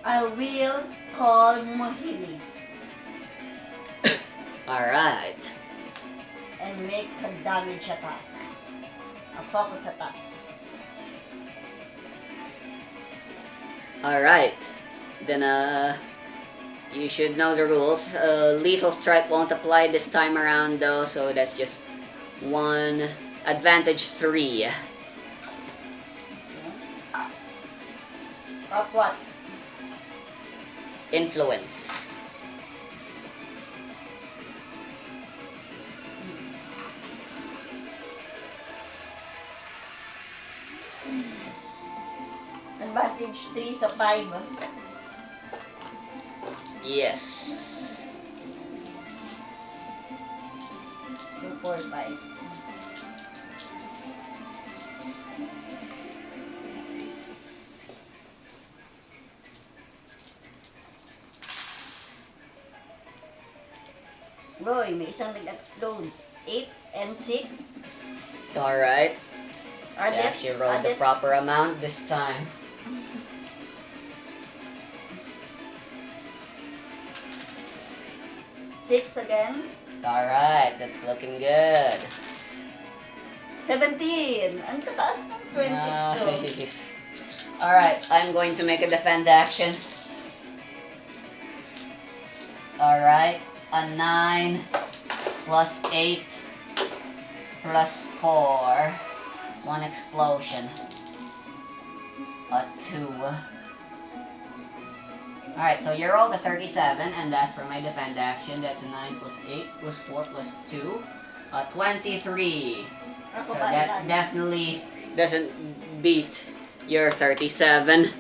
I will call Mohini
Alright.
and make a damage attack. A focus attack.
Alright. Then, you should know the rules. Lethal Strike won't apply this time around though, so that's just 1. Advantage 3.
Of what?
Influence.
Advantage 3 sa 5.
Yes.
2, 4, 5. Boy, may isang nag-explode. 8 and 6.
Alright.
Are
Yeah, she rolled the proper amount this time.
Six again.
Alright, that's looking good.
17. Ang tataas ng 20s to.
Nice. Alright, I'm going to make a defend action. Alright, a 9 plus 8 plus 4. 1 explosion. A 2. Alright, so you rolled a 37, and as for my defend action, that's a 9 plus 8 plus 4 plus 2. 23.
Ako
So
ba
that
ilan?
definitely doesn't beat your 37.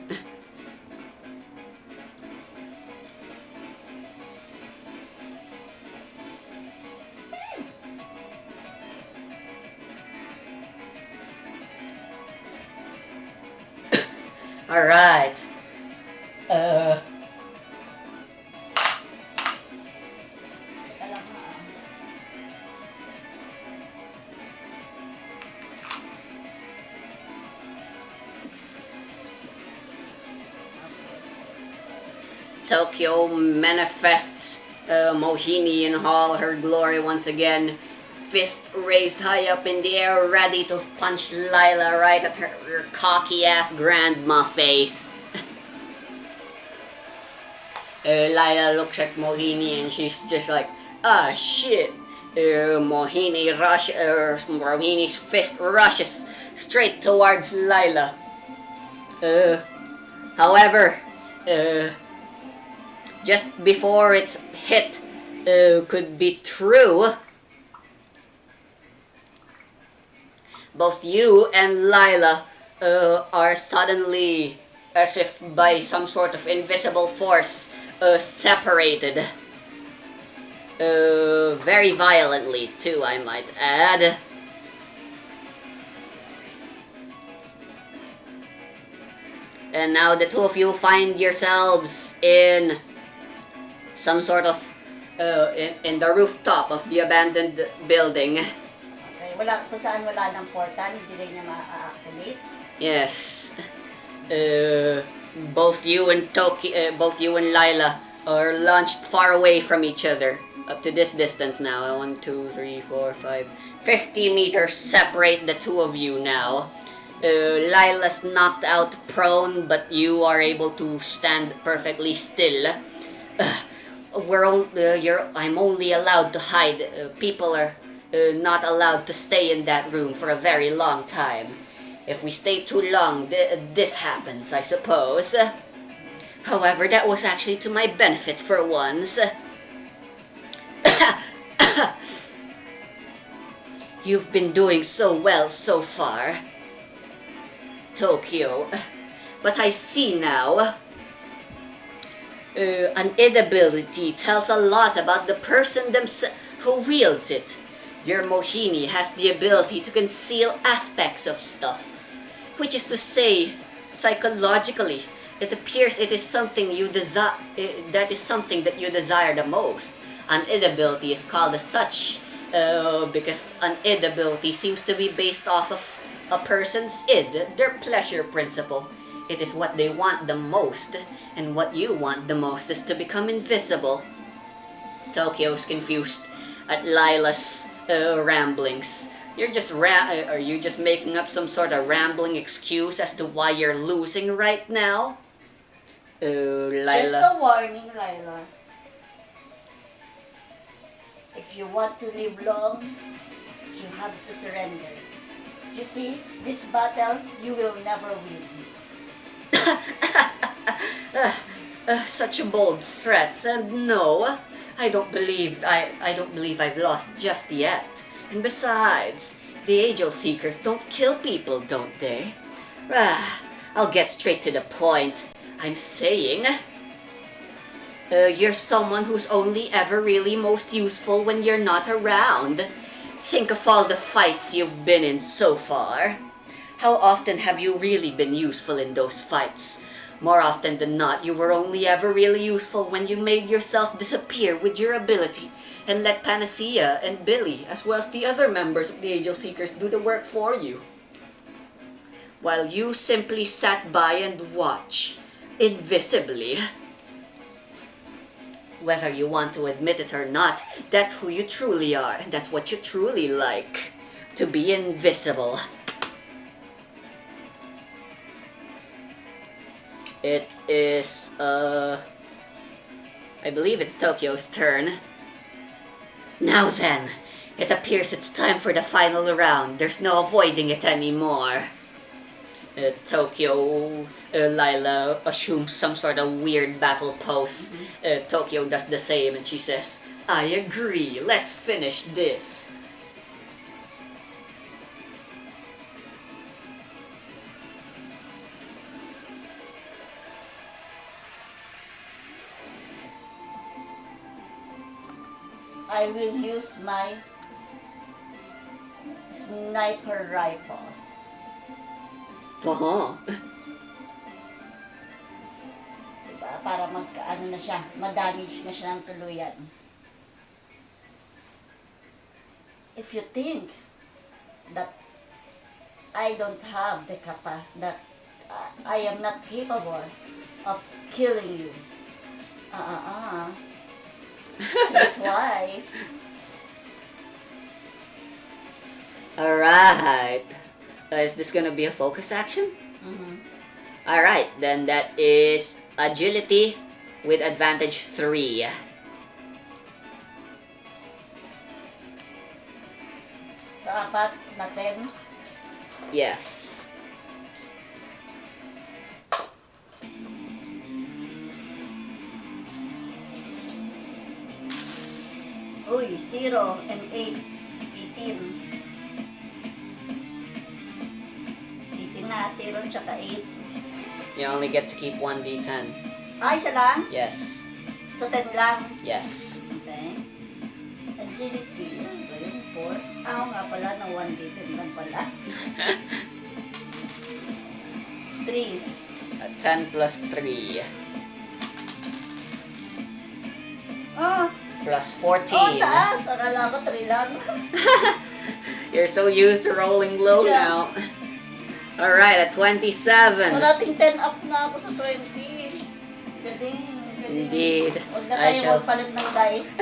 Alright.
Alam mo ah.
Tokyo manifests Mohini in all her glory once again. Fist raised high up in the air, ready to punch Lila right at her cocky ass grandma face. Lila looks at Mohini and she's just like, ah shit. Mohini's fist rushes straight towards Lila. However, just before its hit could be true, both you and Lila are suddenly, as if by some sort of invisible force, separated. Very violently, too, I might add. And now the two of you find yourselves in some sort of in the rooftop of the abandoned building.
Okay, wala, kung saan wala ng portal, hindi rin niya ma-activate.
Yes. Both you and Lila are launched far away from each other. Up to this distance now. 1, 2, 3, 4, 5, 50 meters separate the two of you now. Lila's knocked out prone, but you are able to stand perfectly still. I'm only allowed to hide. People are not allowed to stay in that room for a very long time. If we stay too long, this happens, I suppose. However, that was actually to my benefit for once. You've been doing so well so far, Tokyo. But I see now. An inability tells a lot about the person who wields it. Your Mohini has the ability to conceal aspects of stuff, which is to say, psychologically, it appears it is something that is something that you desire the most. An inability is called as such because an inability seems to be based off of a person's id, their pleasure principle. It is what they want the most, and what you want the most is to become invisible. Tokyo's confused at Lila's ramblings. Are you just making up some sort of rambling excuse as to why you're losing right now? Lila.
Just a warning, Lila. If you want to live long, you have to surrender. You see, this battle, you will never win.
Such bold threats, and no, I don't believe I've lost just yet. And besides, the Angel Seekers don't kill people, don't they? I'll get straight to the point. I'm saying, you're someone who's only ever really most useful when you're not around. Think of all the fights you've been in so far. How often have you really been useful in those fights? More often than not, you were only ever really useful when you made yourself disappear with your ability and let Panacea and Billy, as well as the other members of the Angel Seekers, do the work for you. While you simply sat by and watched, invisibly. Whether you want to admit it or not, that's who you truly are, and that's what you truly like. To be invisible. It is, I believe it's Tokyo's turn. Now then, it appears it's time for the final round. There's no avoiding it anymore. Tokyo, Lila assumes some sort of weird battle pose. Tokyo does the same and she says, I agree, let's finish this.
I will use my sniper rifle. Diba? Para magkaano na siya, madamage na siya ng tuluyan. If you think that I don't have the that I am not capable of killing you, think twice.
Alright. Is this gonna be a focus action? Alright, then that is agility with advantage 3.
Sa apat na 10.
Yes.
Uy, 0 and 8. 18. 18 na, 0 tsaka 8.
You only get to keep 1d10.
Isa lang?
Yes.
So 10 lang.
Yes.
Okay. Agility. Ano ba yun? 4? Oo nga pala, na 1d10 lang pala. 3.
10 plus 3. Plus 14.
Taas! Akala ko 3 lang.
You're so used to rolling low now. Alright, at 27.
Malating 10 up na ako sa 20. Galing.
Indeed.
Huwag na
I
tayo
shall-
magpalit ng dice.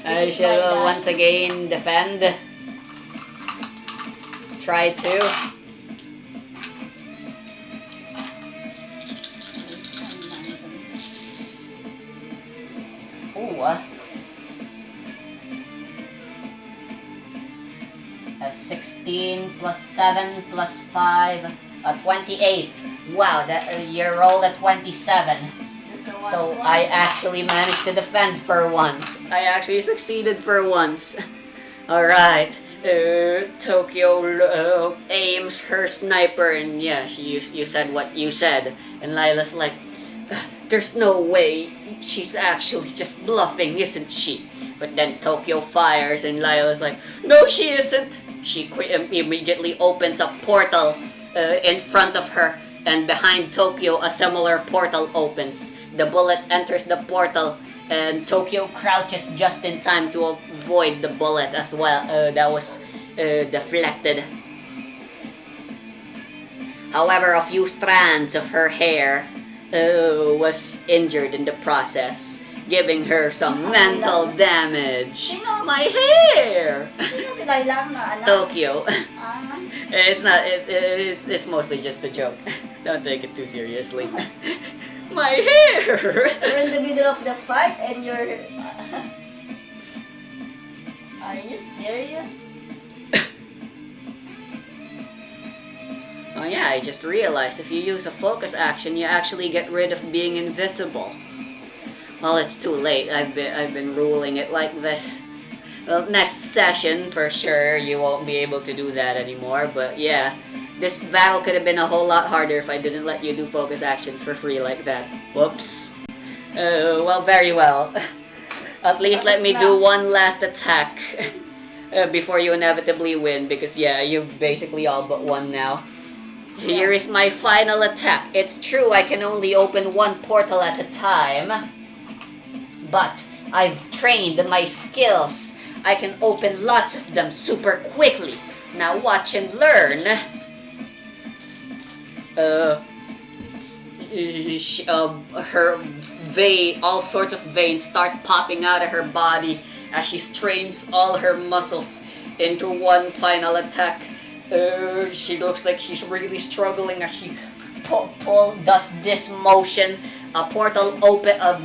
I
This is
shall
my
once again defend. Try to. Ooh. 16 plus 7 plus 5, 28. Wow, that you rolled a 27. So I actually managed to defend for once. I actually succeeded for once. Alright. Tokyo aims her sniper and yeah, you said what you said. And Lila's like, there's no way. She's actually just bluffing, isn't she? But then Tokyo fires and Lila's like, no she isn't. She immediately opens a portal in front of her, and behind Tokyo a similar portal opens. The bullet enters the portal and Tokyo crouches just in time to avoid the bullet as well. That was deflected. However, a few strands of her hair was injured in the process, giving her some mental damage.
Sino?
My hair!
Sino si Laila na anak?
Tokyo.
Ah,
It's not. It's mostly just a joke. Don't take it too seriously. My hair.
you're in the middle of the fight and you're... Are you serious?
Oh yeah, I just realized if you use a focus action, you actually get rid of being invisible. Well, it's too late. I've been ruling it like this. Well, next session for sure you won't be able to do that anymore. But yeah, this battle could have been a whole lot harder if I didn't let you do focus actions for free like that. Whoops. Well, very well. At least let me do one last attack before you inevitably win, because yeah, you basically all but won now. Here is my final attack. It's true I can only open one portal at a time, but I've trained my skills. I can open lots of them super quickly. Now watch and learn. All sorts of veins start popping out of her body as she strains all her muscles into one final attack. She looks like she's really struggling as she does this motion. A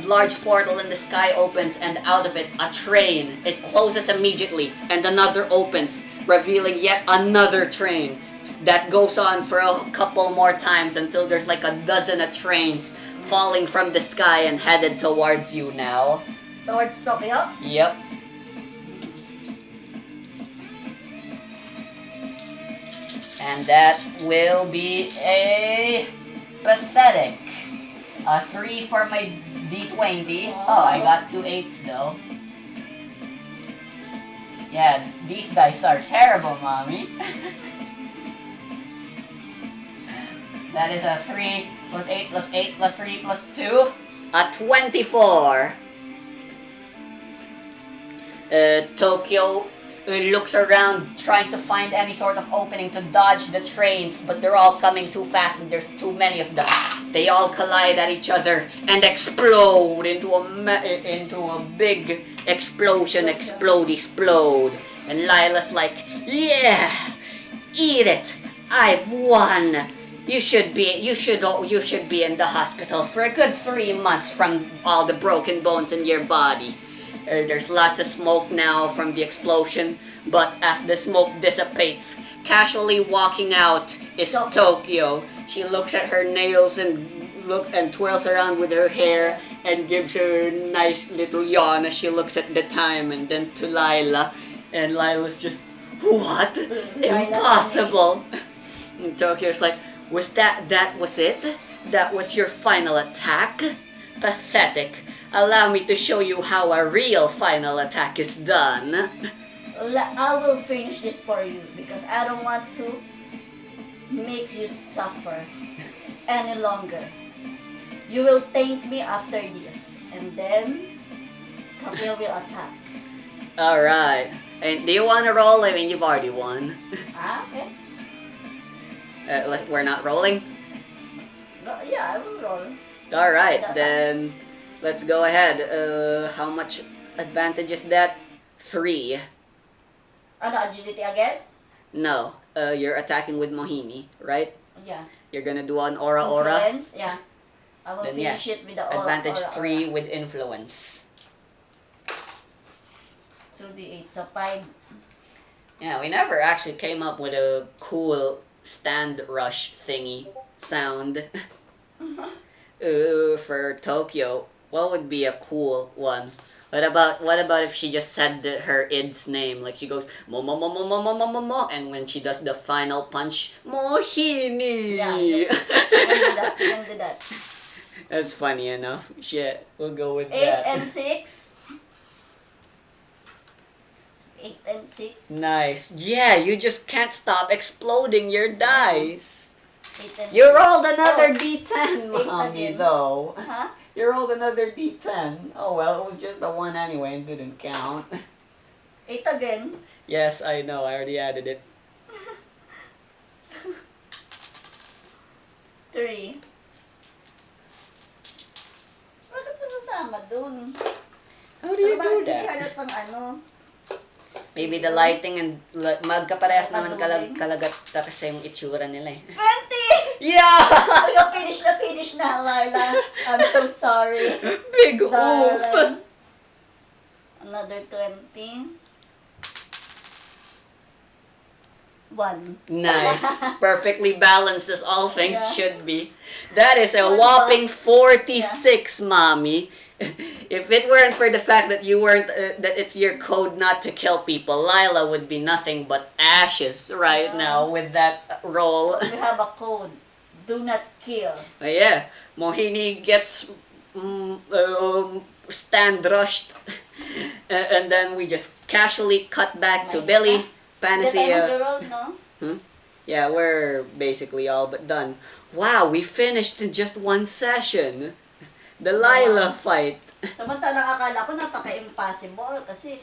large portal in the sky opens, and out of it, a train. It closes immediately, and another opens, revealing yet another train. that goes on for a couple more times until there's like a dozen of trains falling from the sky and headed towards you now.
Towards Tokyo?
Yep. And that will be a pathetic. A 3 for my D20. Oh, I got 2 8s though. Yeah, these dice are terrible, mommy. That is a 3 plus 8 plus 8 plus 3 plus 2. A 24. Tokyo looks around trying to find any sort of opening to dodge the trains, but they're all coming too fast and there's too many of them. They all collide at each other and explode into a big explosion, explode. And Lila's like, yeah, eat it, I've won. You should be in the hospital for a good 3 months from all the broken bones in your body. There's lots of smoke now from the explosion, but as the smoke dissipates, casually walking out is Tokyo. She looks at her nails and twirls around with her hair and gives her a nice little yawn as she looks at the time, and then to Lila, and Lila's just, what? Impossible. And Tokyo's like, that was it? That was your final attack? Pathetic. Allow me to show you how a real final attack is done.
I will finish this for you because I don't want to make you suffer any longer. You will thank me after this, and then Tokyo will attack.
Alright. And do you want to roll? I mean, you've already won.
Okay.
We're not rolling?
No, yeah, I will roll.
Alright, then let's go ahead. How much advantage is that? 3.
Ano, agility again?
No. You're attacking with Mohini, right?
Yeah.
You're gonna do an aura.
Influence? Yeah. I will
Then
finish it with the aura.
Advantage
aura,
3
aura.
with influence.
So the 8, so 5.
Yeah, we never actually came up with a cool stand rush thingy sound. For Tokyo, what would be a cool one? What about if she just said her id's name, like she goes mo mo mo mo mo mo mo mo mo, and when she does the final punch, Mohini.
Yeah, you can do that.
That's funny enough. Shit, we'll go with
8
that.
and 6. 8 and 6.
Nice. Yeah, you just can't stop exploding your dice.
8 and
You
6.
rolled another
Oh,
D10,
8
mommy,
again.
though.
Huh?
You rolled another D10. Oh well, it was just a 1 anyway, it didn't count.
8 again.
Yes, I know, I already added it.
3. Bakit nasasama dun?
How do you do
Bakit hindi
that?
halatang ano?
Maybe the lighting and magkaparehas naman
Maduling.
kalagat kasi yung itsura nila eh.
20!
Yeah!
Oh, finish na, Lila. I'm so sorry.
Big oof!
Darling. Another 20. 1.
Nice. Perfectly balanced as all things
Yeah.
should be. That is a
One
whopping 46, mommy. If it weren't for the fact that you weren't, that it's your code not to kill people, Lila would be nothing but ashes right
Yeah.
now with that roll.
We have a code. Do not kill.
Yeah, Mohini gets stand rushed, and then we just casually cut back to Billy,
The time of the
Panacea.
road, no?
Yeah, we're basically all but done. Wow, we finished in just 1 session. The Lila fight.
Samantalang akala ko napaka-impossible kasi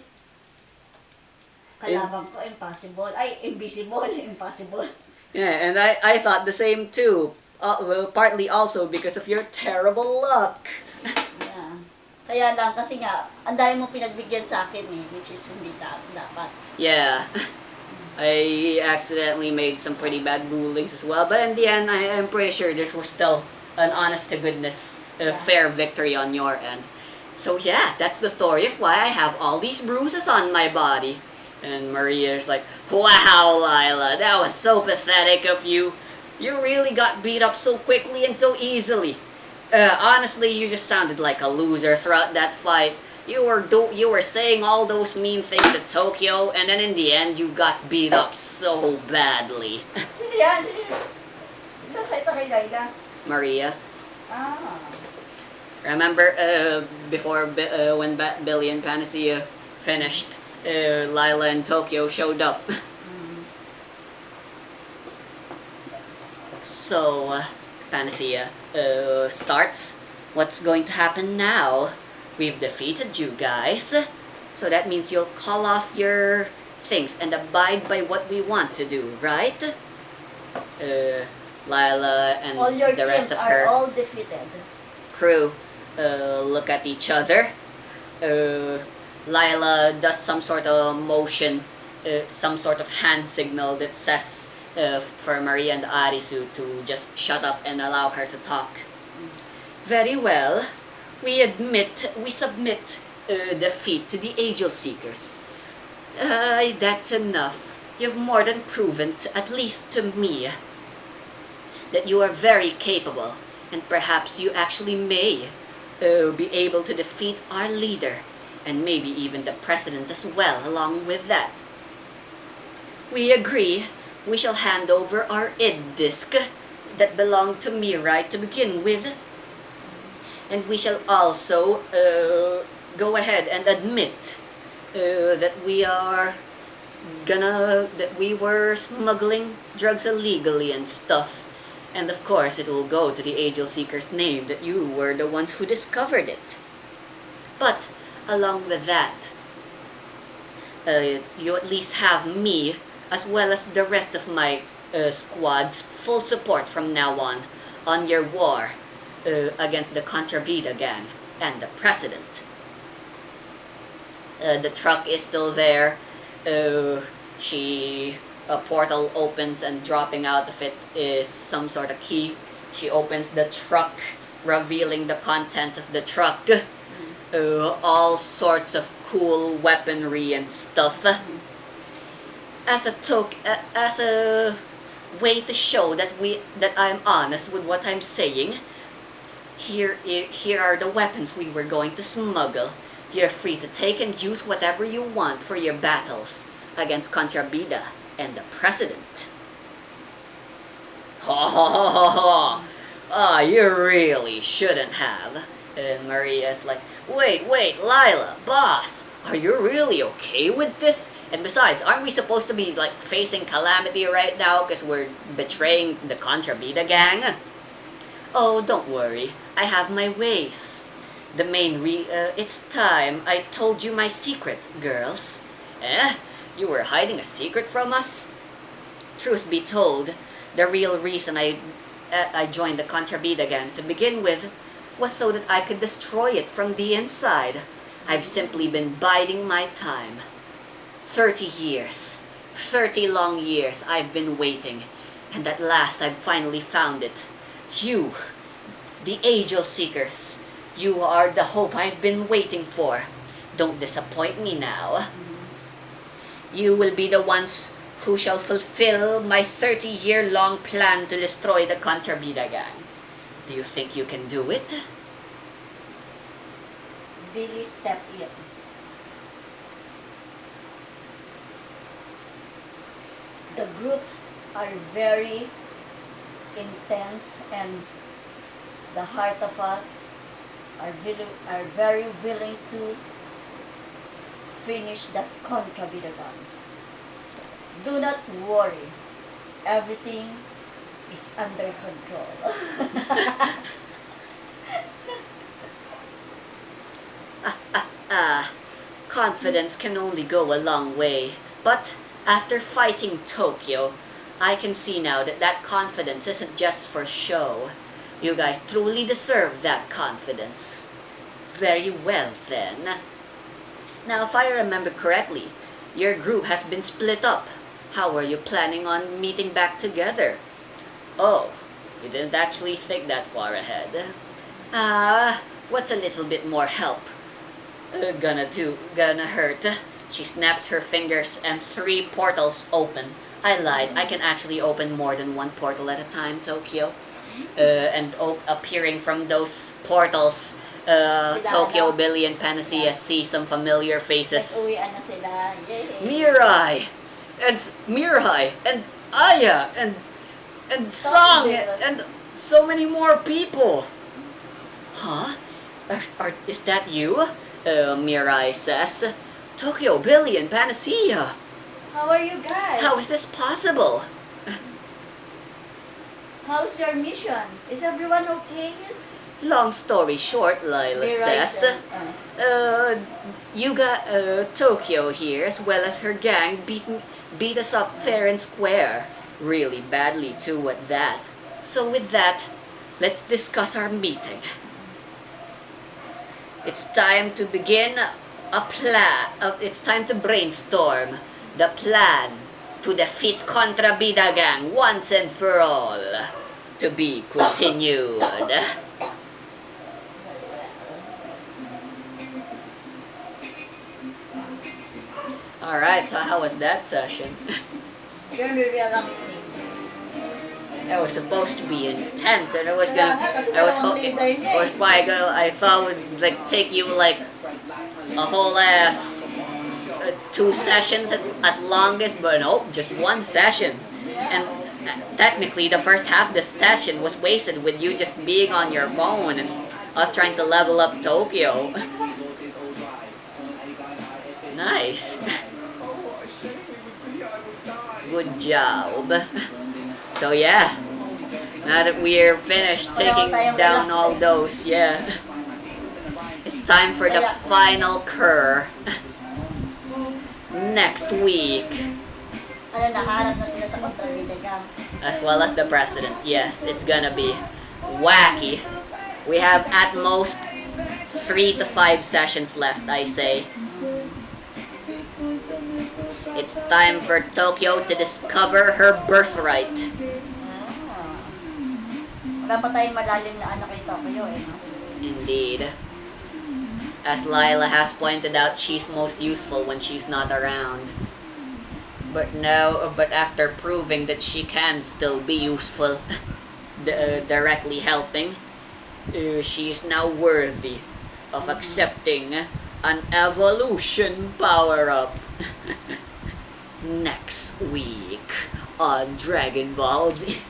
kalaban ko impossible. Ay, invisible, impossible.
Yeah, and I thought the same too. Well, partly also because of your terrible luck.
Yeah. Kaya lang kasi nga, ang dami mo pinagbigyan sa akin eh, which is hindi dapat.
Yeah. I accidentally made some pretty bad rulings as well, but in the end, I am pretty sure this was still an honest-to-goodness fair victory on your end. So yeah, that's the story of why I have all these bruises on my body. And Maria's like, wow, Lila, that was so pathetic of you. You really got beat up so quickly and so easily. Honestly, you just sounded like a loser throughout that fight. You were saying all those mean things to Tokyo, and then in the end, you got beat up so badly.
Sino yan? Sino yan? Isa sa ito kay Laila?
Maria,
Ah.
remember before when Billy and Panacea finished, Lila and Tokyo showed up. So, Panacea starts. What's going to happen now? We've defeated you guys. So that means you'll call off your things and abide by what we want to do, right? Lila and
All your
the rest
kids
of
are
her
all defeated.
crew look at each other. Lila does some sort of motion, some sort of hand signal that says for Maria and Arisu to just shut up and allow her to talk. Very well. We submit defeat to the Angel Seekers. That's enough. You've more than proven, at least to me, that you are very capable, and perhaps you actually may be able to defeat our leader, and maybe even the president as well along with that. We agree. We shall hand over our id disk that belonged to me right to begin with, and we shall also go ahead and admit that we were smuggling drugs illegally and stuff, and of course it will go to the Angel Seeker's name that you were the ones who discovered it. But along with that, you at least have me as well as the rest of my squad's full support from now on your war against the Contrabida gang and the president. The truck is still there. A portal opens, and dropping out of it is some sort of key. She opens the truck, revealing the contents of the truck. All sorts of cool weaponry and stuff. As a way to show that I'm honest with what I'm saying, here are the weapons we were going to smuggle. You're free to take and use whatever you want for your battles against Contrabida and the president. Ha ha ha ha ha! Ah, you really shouldn't have. And Maria's like, wait, Lila, boss, are you really okay with this? And besides, aren't we supposed to be like facing calamity right now because we're betraying the Contrabida gang? Oh, don't worry, I have my ways. It's time I told you my secret, girls. You were hiding a secret from us? Truth be told, the real reason I joined the Contrabida gang to begin with was so that I could destroy it from the inside. I've simply been biding my time. 30 years. 30 long years I've been waiting, and at last I've finally found it. You, the Angel Seekers, you are the hope I've been waiting for. Don't disappoint me now. You will be the ones who shall fulfill my 30-year-long plan to destroy the Contrabida gang. Do you think you can do it?
Billy step in. The group are very intense, and the heart of us are very willing to finish that Contrabida gang. Do not worry. Everything is under control.
Confidence can only go a long way. But after fighting Tokyo, I can see now that that confidence isn't just for show. You guys truly deserve that confidence. Very well then. Now, if I remember correctly, your group has been split up. How are you planning on meeting back together? Oh, you didn't actually think that far ahead. What's a little bit more help gonna hurt? She snapped her fingers and 3 portals opened. I lied. I can actually open more than 1 portal at a time, Tokyo. And appearing from those portals, Tokyo,
ano?
Billy, and Panacea see some familiar faces.
Nag-uwian na sila. Yay!
Mirai, and Aya, and Sang, and so many more people. Huh? Is that you? Mirai says. Tokyo, Billy, and Panacea.
How are you guys?
How is this possible?
How's your mission? Is everyone okay?
Long story short, Lila says, you got Tokyo here, as well as her gang, beat us up fair and square. Really badly too at that. So with that, let's discuss our meeting. It's time to begin a plan. It's time to brainstorm the plan to defeat Contrabida Gang once and for all. To be continued. Alright, so how was that session?
Very relaxing.
That was supposed to be intense, and I was I thought it would like take you like a whole ass 2 sessions at longest, but nope, just 1 session. And technically the first half of the session was wasted with you just being on your phone and us trying to level up Tokyo. Nice. Good job. So yeah, now that we're finished taking down all those, yeah, it's time for the final cur. Next week.
Nakaharap na sila sa Contrabida Gang.
As well as the president. Yes, it's gonna be wacky. We have at most 3 to 5 sessions left, I say. It's time for Tokyo to discover her birthright.
Wala pa tayong malalim na ano kay Tokyo eh. No?
Indeed. As Lila has pointed out, she's most useful when she's not around. But after proving that she can still be useful, directly helping, she is now worthy of accepting an evolution power-up. Next week on Dragon Ball Z.